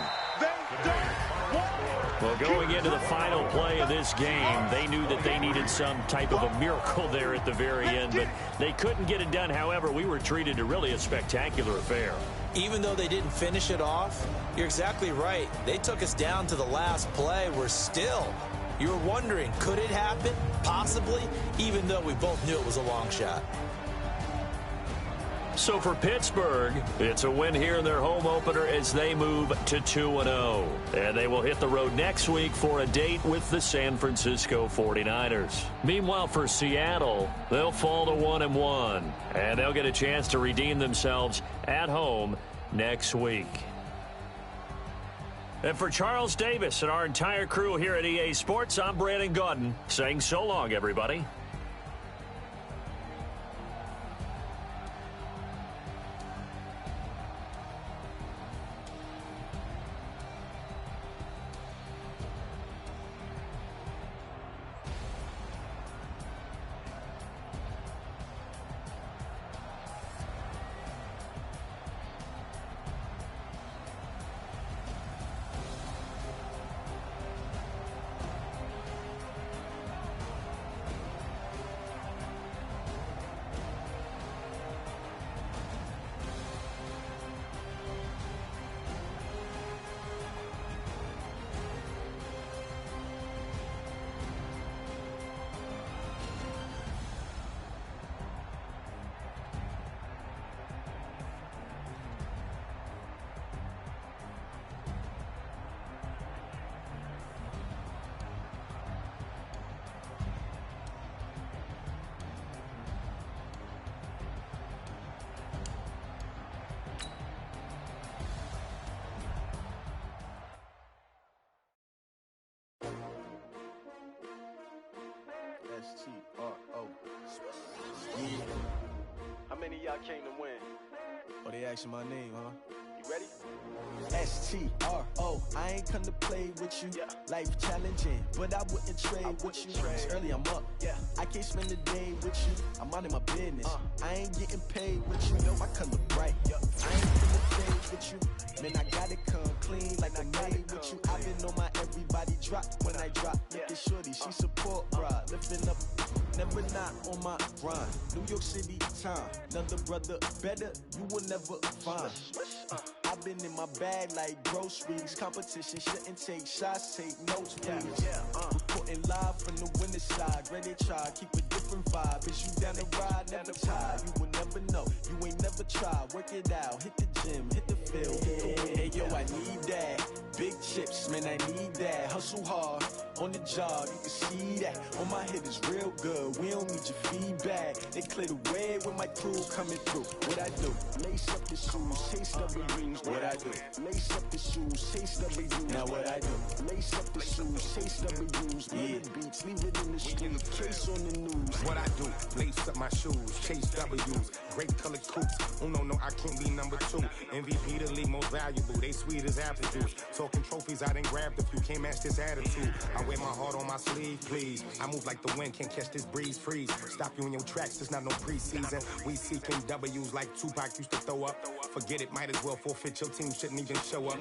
Well, going into the final play of this game, they knew that they needed some type of a miracle there at the very end, but they couldn't get it done. However, we were treated to really a spectacular affair. Even though they didn't finish it off, you're exactly right. They took us down to the last play. You were wondering, could it happen? Possibly, even though we both knew it was a long shot. So for Pittsburgh, it's a win here in their home opener as they move to 2-0. And they will hit the road next week for a date with the San Francisco 49ers. Meanwhile, for Seattle, they'll fall to 1-1. And they'll get a chance to redeem themselves at home next week. And for Charles Davis and our entire crew here at EA Sports, I'm Brandon Gaudin saying so long, everybody. S-T-R-O. Yeah. How many of y'all came to win? Oh, they asking my name, huh? You ready? S-T-R-O. I ain't come to play with you. Yeah. Life challenging, but I wouldn't trade with you. It's early, I'm up. Yeah. I can't spend the day with you. I'm out of my business. I ain't getting paid with you. Know my color bright. I ain't finna fade with you. Man, I gotta come clean like I made with you. I've been on my everybody drop when I drop. Look at shorty, she support, bruh. Lifting up, never not on my grind. New York City time, another brother better, you will never find. I've been in my bag like groceries. Competition shouldn't take shots, take notes, please. Reporting live from the winter side. Ready to try, keep a different vibe. Is you down the ride, never tired. You will never know, you ain't never tried. Work it out, hit the gym, hit the field. Hey yo, I need that. Big chips, man, I need that. Hustle hard, on the job, you can see that. On my head is real good, we don't need your feedback. They clear the way with my crew coming through. What I do? Lace up the shoes, chase double rings. What I do? Lace up the shoes, chase double U's. Now what I do? Lace up the shoes, chase double U's. Yeah, beats, leave it in the street, case on the news. What I do? Lace up my shoes, chase W's. Great colored coops. Oh no, I can't be number 2. MVP the league most valuable. They sweet as apple juice. Talking trophies, I done grabbed a few. Can't match this attitude. I wear my heart on my sleeve, please. I move like the wind, can't catch this breeze. Freeze. Stop you in your tracks. It's not no preseason. We seeking W's like Tupac used to throw up. Forget it, might as well forfeit. Your team shouldn't even show up.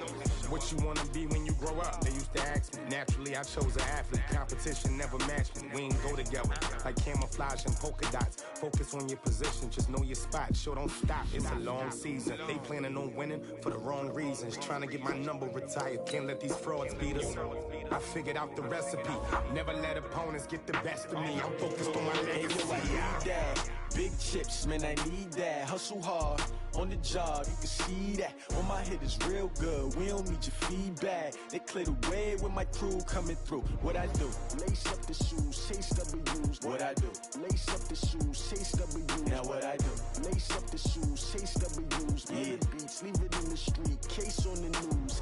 What you wanna be when you grow up? They used to ask me. Naturally, I chose an athlete. Competition never matched me. We ain't go together like camouflage and polka dots. Focus on your position, just know your spot. Sure, don't stop. It's a long season. They planning on winning for the wrong reasons. Trying to get my number retired. Can't let these frauds beat us. I figured out the recipe. Never let opponents get the best of me. I'm focused on my legacy. I need that. Big chips, man, I need that. Hustle hard, on the job, you can see that. On my head is real good, we don't need your feedback. They clear the way with my crew coming through. What I do? Lace up the shoes, chase W's. What I do? Lace up the shoes, chase W's. Now what I do? Lace up the shoes, chase W's. Yeah, beats, leave it in the street, case on the news.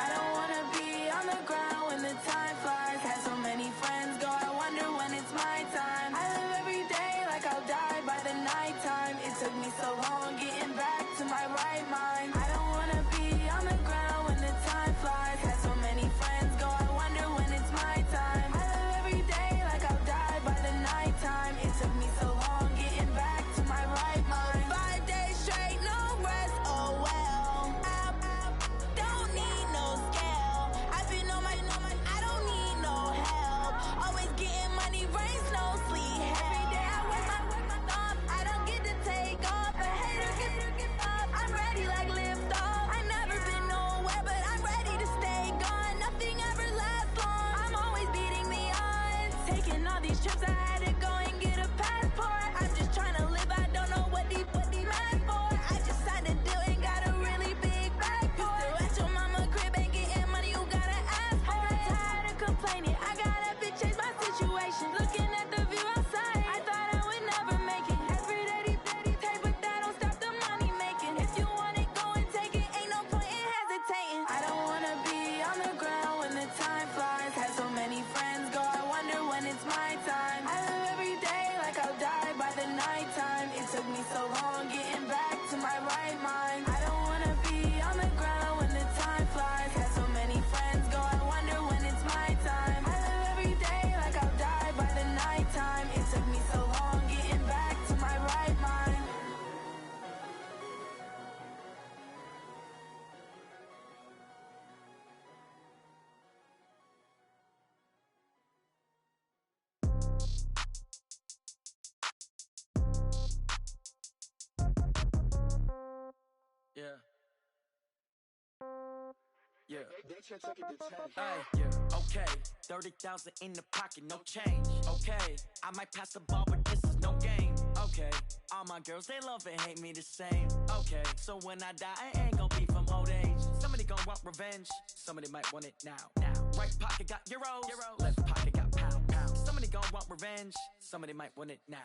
I don't wanna be on the ground when the time flies. Had so many friends go, I wonder when it's my time. I live every day like I'll die by the nighttime. It took me so long getting back to my right mind. I don't wanna be on the ground when the time flies. Had so many friends go, I wonder when it's my time. I live every day like I'll die by the nighttime. It took me so long getting back to my right mind. 5 days straight, no rest, oh well. I don't need no scale. I've been on my, I don't need no help. Always getting money, rains, no sleep. Every day I work my thumb. I don't get to take off. A hater get up. I'm ready like lift off. I've never been nowhere, but I'm ready to stay gone. Nothing ever lasts long. I'm always beating the odds. Taking all these trips, I had to go and get a passport. I'm just trying to live, I don't know what the mad for. I just signed a deal and got a really big bag for it. Still at your mama crib ain't getting money, you gotta ask for it. I got tired of complaining, I got up and changed my situation. Looking at the view outside, I thought I would never make it. Every day take, but that don't stop the money making. If you want it, go and take it, ain't no point in hesitating. I don't wanna be on the ground when the time flies. Had so many friends go, I wonder when it's my time. I live every day like I'll die by the nighttime. It took me so long getting back to my right mind. I don't wanna be on the ground when the time flies. Had so many friends go, I wonder when it's my time. I live every day like I'll die by the nighttime. It took me so long getting back to my right mind. Yeah. Yeah. Hey, yeah. Okay. 30,000 in the pocket, no change. Okay. I might pass the ball, but this is no game. Okay. All my girls, they love and hate me the same. Okay. So when I die, I ain't gonna be from old age. Somebody gonna want revenge. Somebody might want it now. Right pocket got euros. Left pocket got pound. Somebody gonna want revenge. Somebody might want it now.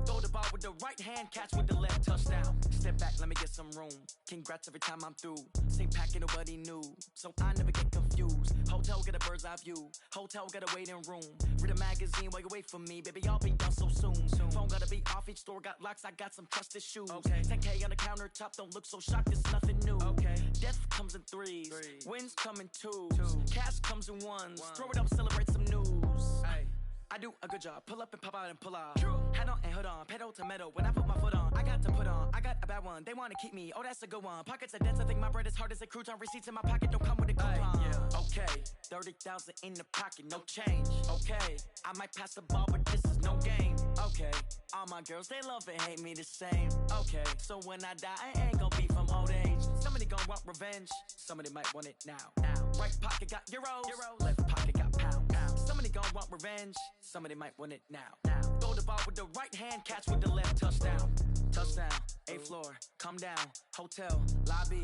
Throw the ball with the right hand, catch with the left, touchdown. Step back, let me get some room. Congrats every time I'm through. Same packet, nobody knew, so I never get confused. Hotel get a bird's eye view. Hotel got a waiting room. Read a magazine while you wait for me, baby. I'll be done so soon. Phone gotta be off. Each store got locks. I got some trusted shoes. Okay. 10K on the countertop. Don't look so shocked. It's nothing new. Okay. Death comes in threes. Wins come in twos. Cash comes in ones. Throw it up, celebrate some news. Hey. I do a good job. Pull up and pop out and pull off. Hat on and hood on. Pedal to metal. When I put my foot on, I got to put on. I got a bad one. They want to keep me. Oh, that's a good one. Pockets are dense. I think my bread is hard as a crouton. Receipts in my pocket don't come with a coupon. Yeah. Okay. 30,000 in the pocket. No change. Okay. I might pass the ball, but this is no game. Okay. All my girls, they love and hate me the same. Okay. So when I die, I ain't gonna be from old age. Somebody gonna want revenge. Somebody might want it now. Right pocket got euros. Left pocket got pound. Somebody gonna want revenge. Somebody might want it now. Throw the ball with the right hand, catch with the left, touchdown. Touchdown, 8th floor, come down, hotel, lobby.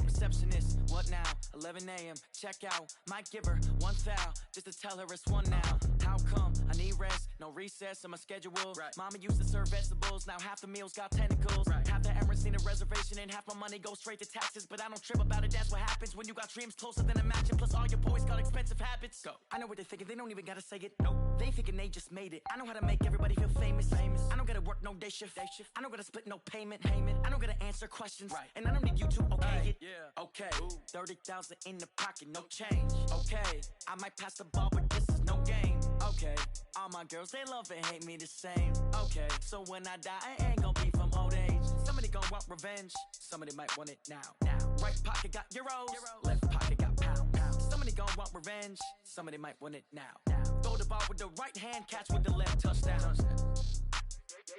Receptionist, what now? 11 a.m., check out. Might give her one foul, just to tell her it's one now. How come? I need rest, no recess in my schedule. Right. Mama used to serve vegetables, now half the meals got tentacles. Right. Half the Emirates need a reservation and half my money goes straight to taxes. But I don't trip about it, that's what happens when you got dreams closer than a match. And plus all your boys got expensive habits. Go. I know what they're thinking, they don't even gotta say it. Nope. They thinking they just made it. I know how to make everybody feel famous. I don't gotta work no day shift. I don't gotta split no payment. I don't gotta answer questions. Right. And I don't need you to okay it. Yeah. Okay. 30,000 in the pocket, no change. Okay. I might pass the ball, but this is no game. Okay. All my girls, they love and hate me the same. Okay. So when I die, I ain't gonna be from old age. Somebody gonna want revenge. Somebody might want it now. Right pocket got euros. Left pocket got pound. Somebody gonna want revenge. Somebody might want it now. Throw the ball with the right hand, catch with the left, touchdown.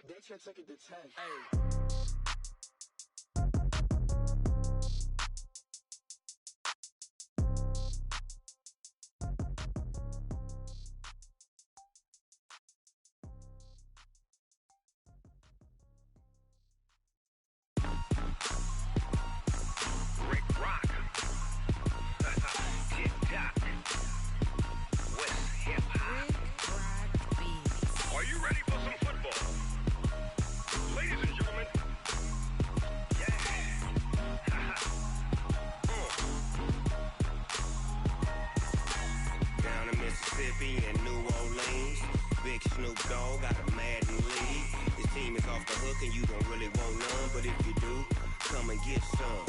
They can't take it to 10. Hey. Are you ready for some football? Ladies and gentlemen, Big Snoop Dogg got a Madden league. His team is off the hook and you don't really want none, but if you do, come and get some.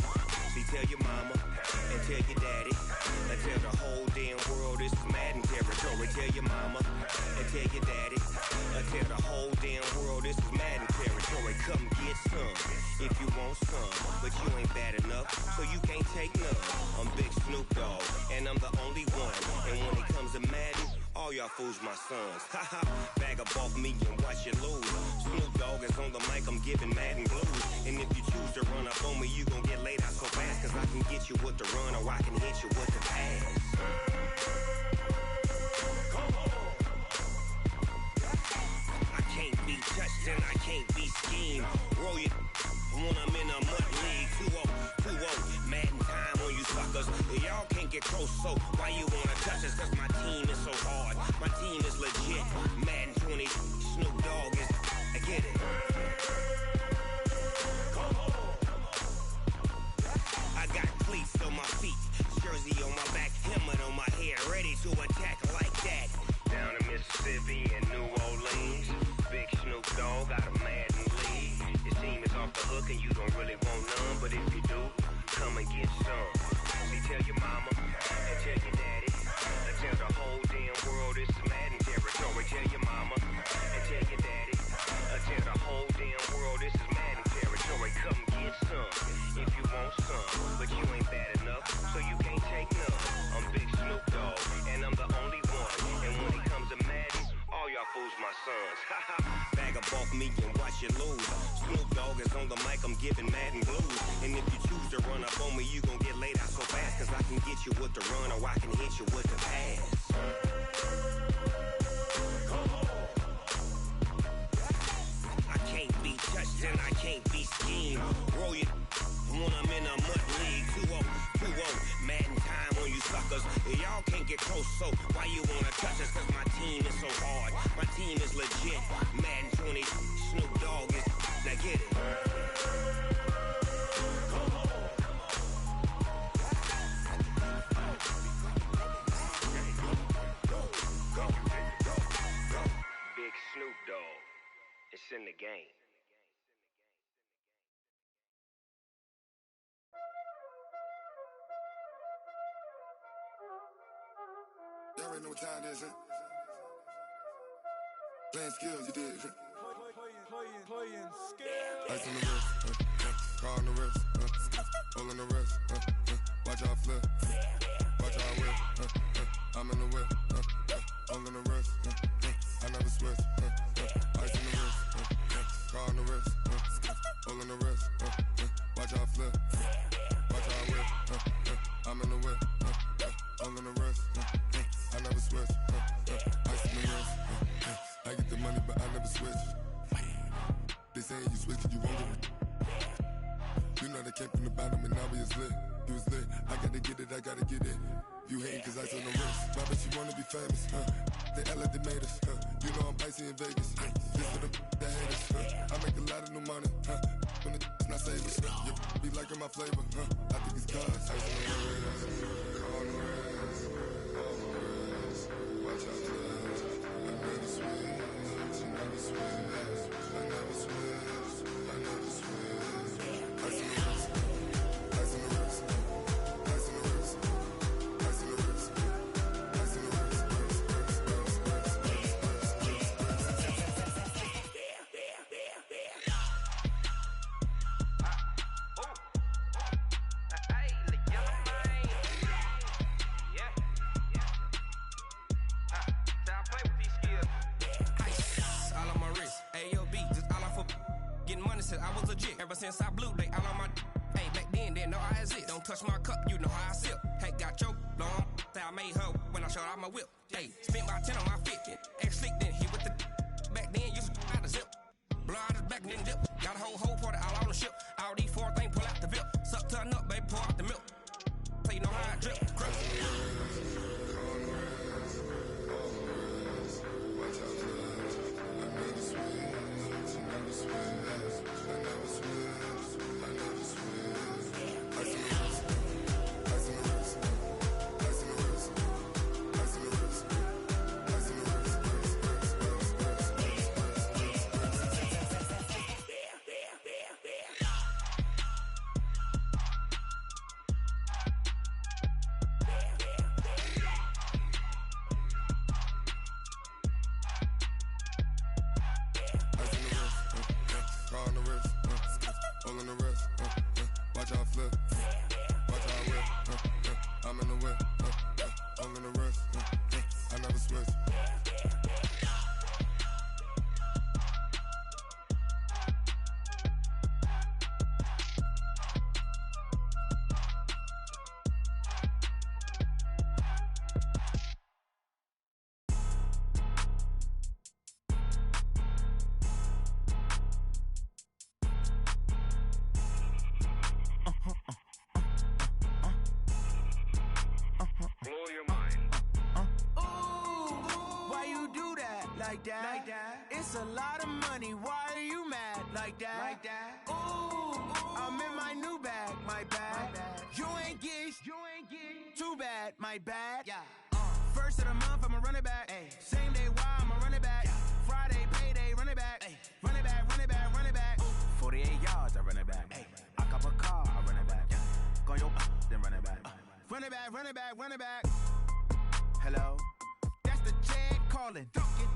See, tell your mama and tell your daddy and tell the whole damn world this is Madden territory. Tell your mama and tell your daddy and tell the whole damn world this is Madden territory. Come get some if you want some, but you ain't bad enough, so you can't take none. I'm Big Snoop Dogg, and I'm the only one. And when it comes to Madden, all y'all fools my sons. Haha, bag up off me and watch you lose. Snoop Dogg is on the mic, I'm giving Madden blues. And if you choose to run up on me, you gon' get laid out so fast, cause I can get you with the run or I can hit you with the pass. Come on. I can't be touched and I can't be schemed. Roll you when I'm in a mud league. 2-0, Madden time on you suckers. Y'all can't get close, so why you wanna touch us? Cause my team is so hard, my team is legit. Madden 20, Snoop Dogg is, I get it. Come on. I got cleats on my feet, jersey on my back, helmet on my head, ready to attack like that. Down in Mississippi and New Orleans, Big Snoop Dogg got a Madden league. His team is off the hook and you don't really want none, but if you do, come and get some. See, tell your mama and tell your daddy and tell the whole damn world this is Madden territory. Tell your mama and tell your daddy and tell the whole damn world this is Madden territory. Come get some if you want some, but you ain't bad enough, so you can't take none. I'm Big Snoop Dogg, and I'm the only one. And when it comes to Madden, all y'all fools my sons. Bag up off me and watch you lose. Snoop Dogg is on the mic, I'm giving Madden blues. And if you choose to run up on me, you gon' get laid out so fast, cause I can get you with the run or I can hit you with the pass. Come on. I can't be touched and I can't be schemed. Roll you when I'm in a mud league. 2-0, Madden time on you suckers. Y'all can't get close, so why you wanna touch us? Cause my team is so hard, my team is legit. Madden 20, Snoop Dogg is, now get it. Come on. Go. Big Snoop Dogg, it's in the game. Y'all already know what time it is, huh? Playing skills, you did. Playing skills. Ice on the wrist, car on the wrist, hole in the wrist, watch out flip, watch out whip, I'm in the whip, hole in the wrist, I never switch, ice in the wrist, car on the wrist, hole in the wrist, watch out flip, watch out whip, I'm in the whip, hole in the wrist, I never switch, ice in the wrist, I get the money but I never switch. They saying you switch and you won't get it. You know they came from the bottom and now we is lit. You was lit, I gotta get it, I gotta get it. You hating cause ice on the wrist. Why bet you wanna be famous, They act like they made us, You know I'm icy in Vegas, This for the that hate us, I make a lot of new money, When it's not savers, You be liking my flavor, I think it's cause ice on the wrist, on the wrist, on the wrist. Watch out for this, I never switch, I never switch, I never switch, I never switch. Ice on the wrist, ice on the wrist, ice on the wrist, ice on the wrist, ice on the wrist, I was legit. Ever since I blew, they all on my hey, back then, didn't know I exist. Don't touch my cup, you know how I sip. Hey, got your long, say I made her when I showed out my whip. Hey, spent my 10 on my 50. Ex-sleek, then hit with the back then, used to out the zip. Blow out his back, then dip. Got a whole party all on the ship. All these four things, pull out the VIP. Suck to a nut, baby, pour out the milk. So you know how I drip. Crip. wrist, all on the wrist, watch how I flip, watch how I whip, I'm in the whip, all on the wrist, I never switch. Like that. It's a lot of money. Why are you mad like that? Ooh, I'm in my new bag, my bad. You ain't get too bad, my bad. Yeah. First of the month, I'ma run it back. Ay. Same day, why I'ma run it back. Friday, payday, run it back. Ay. Run it back, run it back, run it back. 48 yards, I run it back. Ay. I cop a car, I run it back. Go your then run it back. Run it back, run it back, run it back. Hello? That's the jag calling.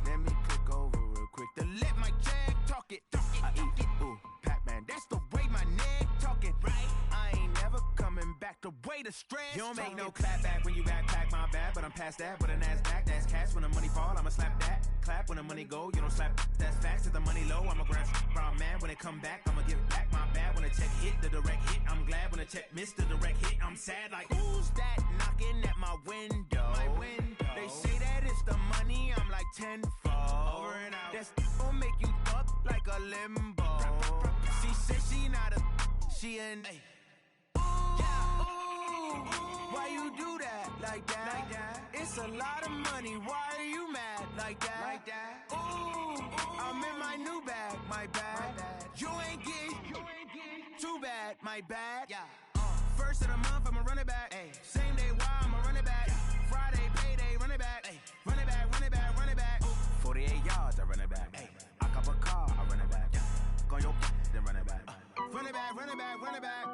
Let me click over real quick to let my jag talk it. I eat it, ooh, Pac-Man. That's the way my neck talking. Right? I ain't never coming back the way the stress. You don't make no clap back when you backpack my bad, but I'm past that. With a NASDAQ, that's cash. When the money fall, I'ma slap that. Clap when the money go, you don't slap. That's facts. If the money low, I'ma grab brown man. When it come back, I'ma give back my bad. When the check hit, the direct hit. I'm glad when the check missed the direct hit. I'm sad like, who's that knocking at my window? My window. They say that it's the money, I'm like tenfold. Over and out. That's gon' make you up like a limbo. She said she not a, she an. Ooh, why you do that like that? It's a lot of money, why are you mad like that? Ooh, I'm in my new bag, my bad. You ain't get too bad, my bad. Yeah. First of the month, I'ma run it back. Ay. Same day, why I'ma run it back. Friday, payday, run it back. Ay. Run it back, run it back, run it back. 48 yards, I run it back. Ay. I cop a car, I run it back. Go your then run it back. Run it back, run it back, run it back.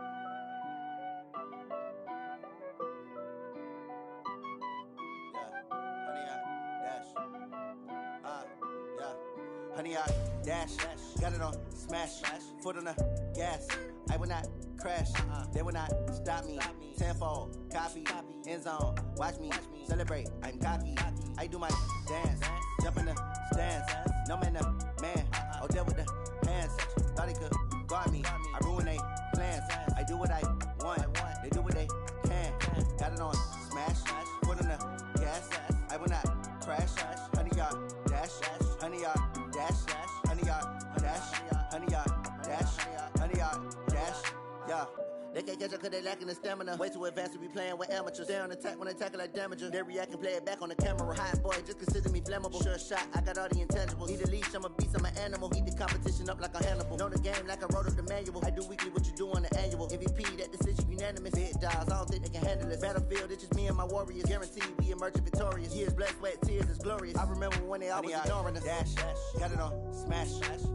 Honey, I dash, got it on smash, foot on the gas. I will not crash, they will not stop me. Tenfold, copy, end zone, watch me celebrate. I'm cocky, I do my dance, jump in the stands. No man, the man, oh, deal with the hands. Thought he could guard me, I ruin they plans. I do what I want, they do what they can. Got it on smash, foot on the gas. I will not crash, honey, y'all dash, honey, y'all dash, honey, y'all dash, honey, y'all dash, honey, y'all dash, yeah. They can't catch up cause they lacking the stamina. Way too advanced to be playing with amateurs. Stay on attack when they tackle like damager. They react and play it back on the camera. Hot boy, just consider me flammable. Sure shot, I got all the intangibles. Need a leash, I'm a beast, I'm an animal. Heat the competition up like a Hannibal. Know the game like I wrote up the manual. I do weekly what you do on the annual. MVP, that decision unanimous. Big dials, I don't think they can handle it. Battlefield, it's just me and my warriors. Guaranteed we emerging victorious. Years, blood, sweat, tears, it's glorious. I remember when they always ignoring us. Dash, got it on smash,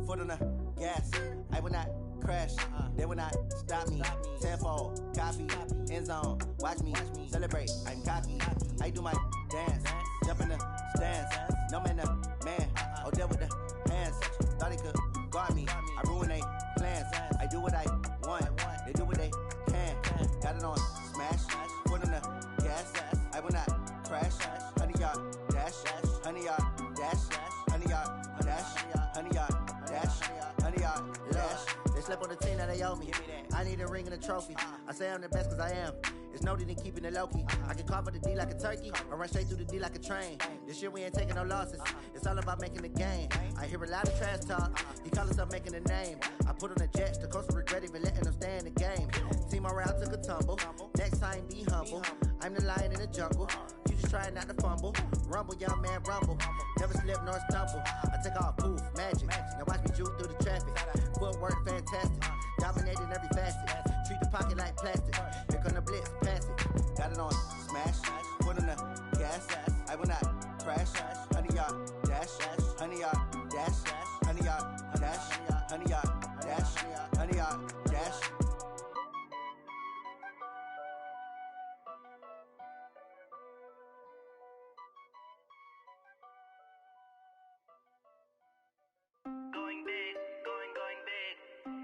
foot on the gas. I will not crash, they will not stop me. Tenfold, copy, end zone, watch me celebrate. I'm cocky, I do my dance, jump in the stands. No man, the man, oh, deal with the hands. Thought he could guard me, I ruin they plans. I do what I want, they do what they can. Got it on smash, foot on the gas. I will not crash, honey, y'all dash, honey, y'all dash, honey, y'all dash, honey, y'all dash, honey, y'all dash. They slept on the team that they owe me. I need a ring and a trophy. I say I'm the best cause I am. It's no need in keeping it low-key. I can carve up the D like a turkey or run straight through the D like a train. This year we ain't taking no losses. It's all about making the game. I hear a lot of trash talk. He call himself making a name. I put on the jets. The coach will regret even letting them stay in the game. Team morale took a tumble. Next time be humble. I'm the lion in the jungle. You just trying not to fumble. Rumble, young man, rumble. Never slip nor stumble. I take off, poof, magic. Now watch me juke through the traffic. Footwork fantastic. Dominating every facet. Treat the pocket like plastic. Here come the blitz, pass it. Got it on smash, foot on the gas. I will not crash. Honey, y'all dash, honey, y'all dash, honey, y'all dash, honey, y'all dash, honey, y'all dash. Going big, going big.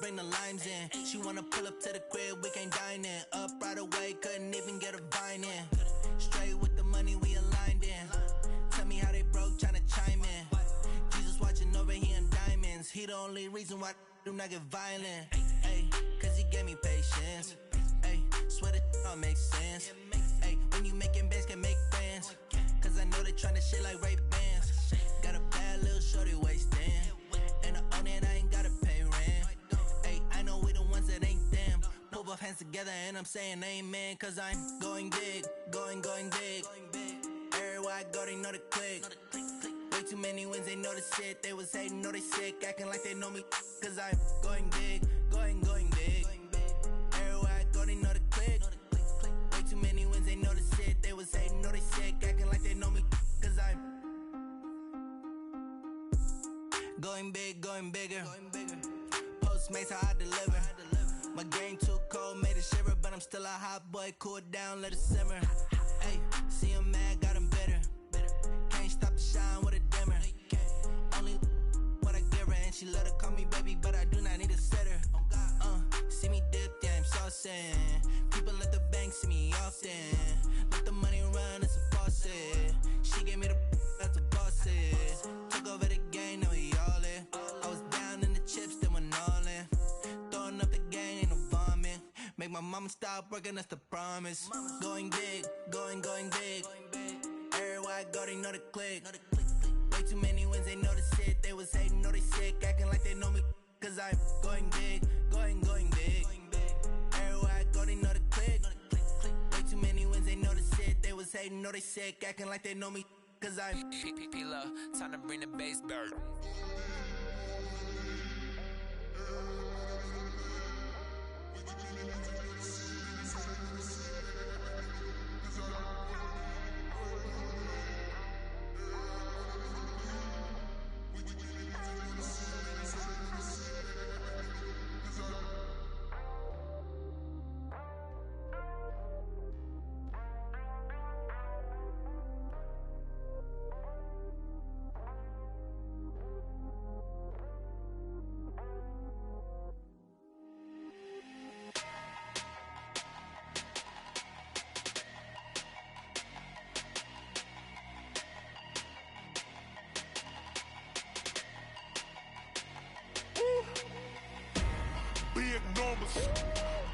bring the limes in. She wanna pull up to the crib, we can't dine in. Up right away, couldn't even get a vine in. Straight with the money, we aligned in. Tell me how they broke, tryna chime in. Jesus watching over here in diamonds. He the only reason why I do not get violent. Ay, cause he gave me patience. Ay, swear that all makes sense. Ay, when you making bands, can make friends. Cause I know they tryna shit like Ray-Bans. Got a bad little shorty wasting. And I own it, I ain't gotta pay rent. Ay, I know we the ones that ain't them. Pull both hands together and I'm saying amen. Cause I'm going big, going big. Everywhere I go, they know the click. Way too many wins, they know the shit. They was hating, know they sick, acting like they know me. Cause I'm going big, going big. Everywhere I go, they know the click. Way too many wins, they know the shit. They was hating, know they sick, acting like they know me. Cause I'm going big, going bigger. Postmates, how I deliver. My game too cold, made it shiver. But I'm still a hot boy, cool it down, let it simmer. Hey, see him mad, got him bitter. Can't stop the shine with a dimmer. Only what I give her, and she love to call me baby, but I do not need a sitter. See me dip, yeah, I'm saucing. People at the bank see me often. Let the money run, it's a faucet. She gave me the that's a boss is. Took over the game, now we all in. I was down in the chips, then went all in. Throwing up the game, ain't no vomit. Make my mama stop working, that's the promise. Going big, going big. Everywhere I go, they know the click. Way too many wins, they know the shit. They was hating, know they sick, acting like they know me. Cause I'm going big, going big. Everywhere I go, they know the click. Way too many wins, they know the shit. They was hating, know they sick, acting like they know me. Cause I'm P-P-P-Love, time to bring the bass back.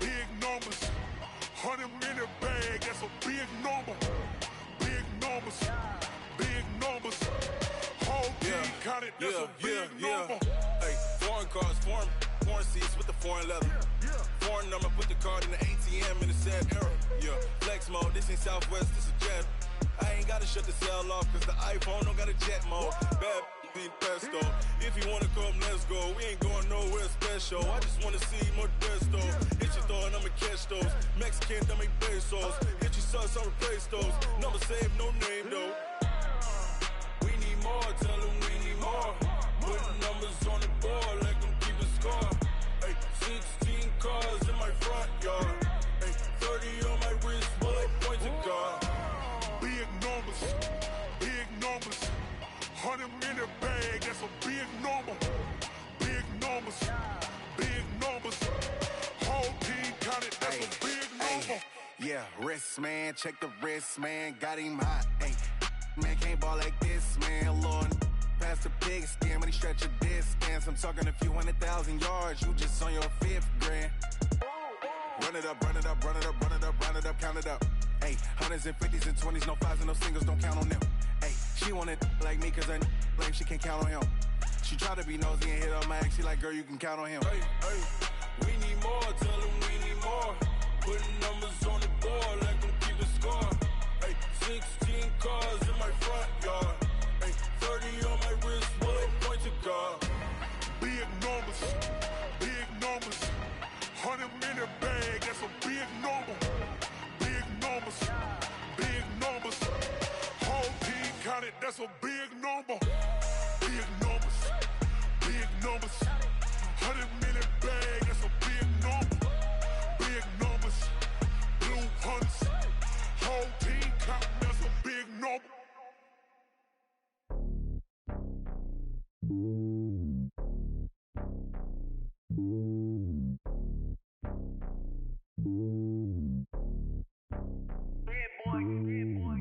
Big numbers, 100-minute bag, that's a big number. Big numbers, whole team counted, that's a big number. Hey, foreign cars, foreign seats with the foreign leather. Foreign number, put the card in the ATM in the sad era. Yeah, flex mode, this ain't Southwest, this a jet. I ain't gotta shut the cell off, cause the iPhone don't got a jet mode. Bad being pesto. If you wanna come, let's go. We ain't going nowhere special. I just wanna see more Modesto. Hit your thought, I'ma catch those. Mexican, I make pesos. Hit your sus, I'll replace those. Number saved, no name though. We need more, tell them we need more. Putting numbers on the board like I'm keeping score. Hey, 16 cars in my front yard. Hey, 30 on my wrist, while I point to God. Big numbers, 100-minute bag, that's a big number. Big numbers, whole team counted, that's a big number. Yeah, wrist man, check the wrist man, got him hot. Ay, man can't ball like this, man. Lord, past the pig skin when he stretch a distance. I'm talking a few 100,000 yards, you just on your 5th grand. Run it up, count it up. Ay, 100s and 50s and 20s, no 5s and no singles, don't count on them. Ay, she want it like me, cause her lame, she can't count on him. She try to be nosy and hit on my ex, she like, girl, you can count on him. Hey, we need more, tell them we need more. Putting numbers on the board like I'm keeping score. Hey, 16 cars in my front yard. Hey, 30 on my wrist, while I point to God. Big numbers, 100-minute bag, that's a big number. Big numbers, whole team counted, that's a big number. Big numbers, 100-minute bag, that's a big number. Big numbers, blue hunts, whole team counting, that's a big number.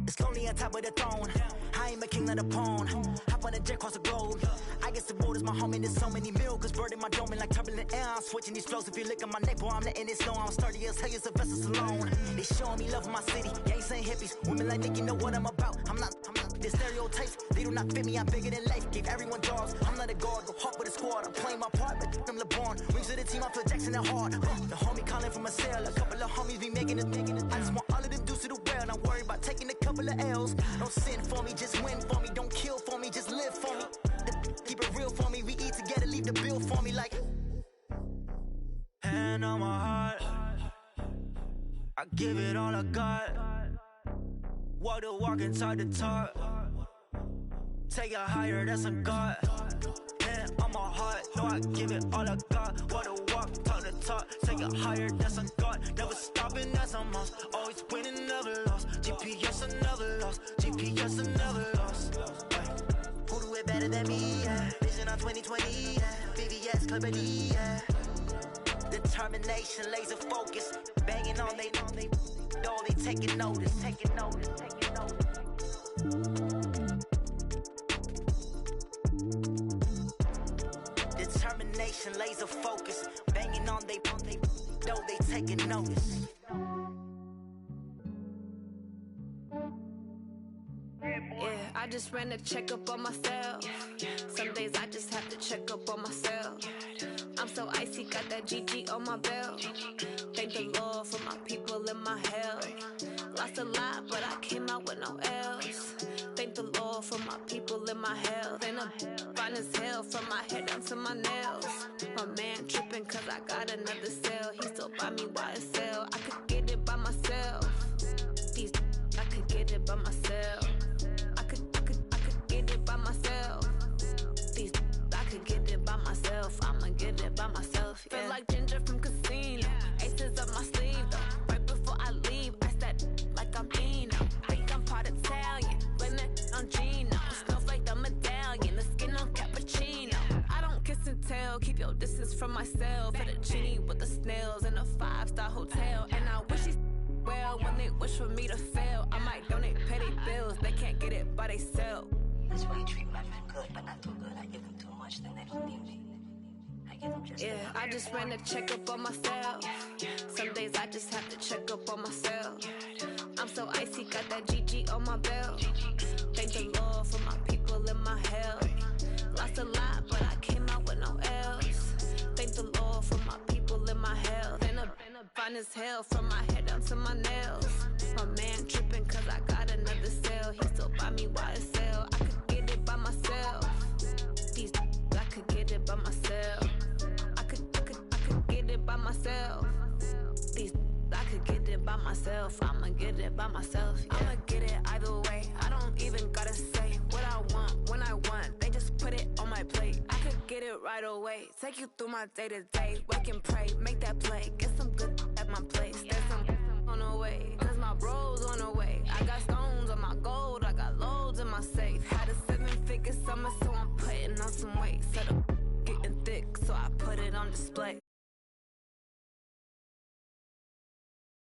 It's lonely on top of the throne. I ain't a king of the pawn. Hop on a jet across the globe. I guess the world is my home and there's so many miracles burning my dome and like turbulent air. I'm switching these flows. If you look at my neck, boy, I'm letting it snow. I'm sturdy as hell, it's a vessel alone. They showing me love in my city. Yeah, ain't saying hippies. Women like Nick, you know what I'm about. I'm not the stereotypes. They do not fit me. I'm bigger than life. Gave everyone jobs. I'm not a guard. Go hard with a squad. I'm playing my part, but I'm LeBron. Rings to the team. I feel Jackson and hard. The homie calling from a cell. A couple of homies be making it. I just want all of them dudes to do well. Not worry about taking a couple of L's. Don't sin for me, just win for me. Don't kill for me, just live for me. Keep it real for me. We eat together, leave the bill for me like. Hand on my heart, I give it all I got. Walk the walk and talk the talk. Take it higher, that's a God. Hand on my heart, no, I give it all I got. Walk the walk, talk the talk. Take it higher, that's a God. Never stopping, that's a must. Always winning, never lost. GPS, I never lost. GPS, I never lost. Who do it better than me? Yeah. Vision on 2020. Yeah. BBS, Clippity. Yeah. Determination, laser focus. Banging on they know they taking notice. Taking notice. Taking notice. Determination, laser focus. Banging on they know they taking notice. Yeah, I just ran a checkup on myself. Some days I just have to check up on myself. I'm so icy, got that GG on my belt. Thank the Lord for my people in my health. Lost a lot, but I came out with no else. Thank the Lord for my people in my health. And I'm fine as hell from my head down to my nails. My man tripping cause I got another cell. He still buy me YSL. I could get it by myself. These I could get it by myself. I could get it by myself. These I could get it by myself. I'ma get it by myself. Yeah. Feel like Ginger from Casino. Aces up my sleeve though. Right before I leave, I said like I'm Eno. Think I'm part Italian. Blame that on Gino. Snowflake the medallion. The skin on cappuccino. I don't kiss and tell. Keep your distance from myself. Fettuccine with the snails in a 5-star hotel. And I wish he's well when they wish for me to fail. I might donate petty bills. They can't get it by themselves. That's why you treat my friend good, but not too good. I give them too much, then they don't need me. I give them just yeah, I just ran a checkup on myself. Some days I just have to check up on myself. I'm so icy, got that GG on my belt. Thank the Lord for my people in my health. Lost a lot, but I came out with no else. Thank the Lord for my people in my health. And I'm fine as hell from my head down to my nails. My man tripping cause I got another cell. He still buy me YSL. I could get it by myself. These I could get it by myself. I could get it by myself. These I could get it by myself. I'ma get it by myself. Yeah. I'ma get it either way. I don't even gotta say what I want when I want. They just put it on my plate. I could get it right away. Take you through my day to day. Wake and pray, make that play. Get some good at my place. There's some on the way. Cause my bro's on the way. I got stones on my gold. I got loads in my safe. Had a 7-figure summer, so I'm putting on some weight. Set up getting thick, so I put it on display.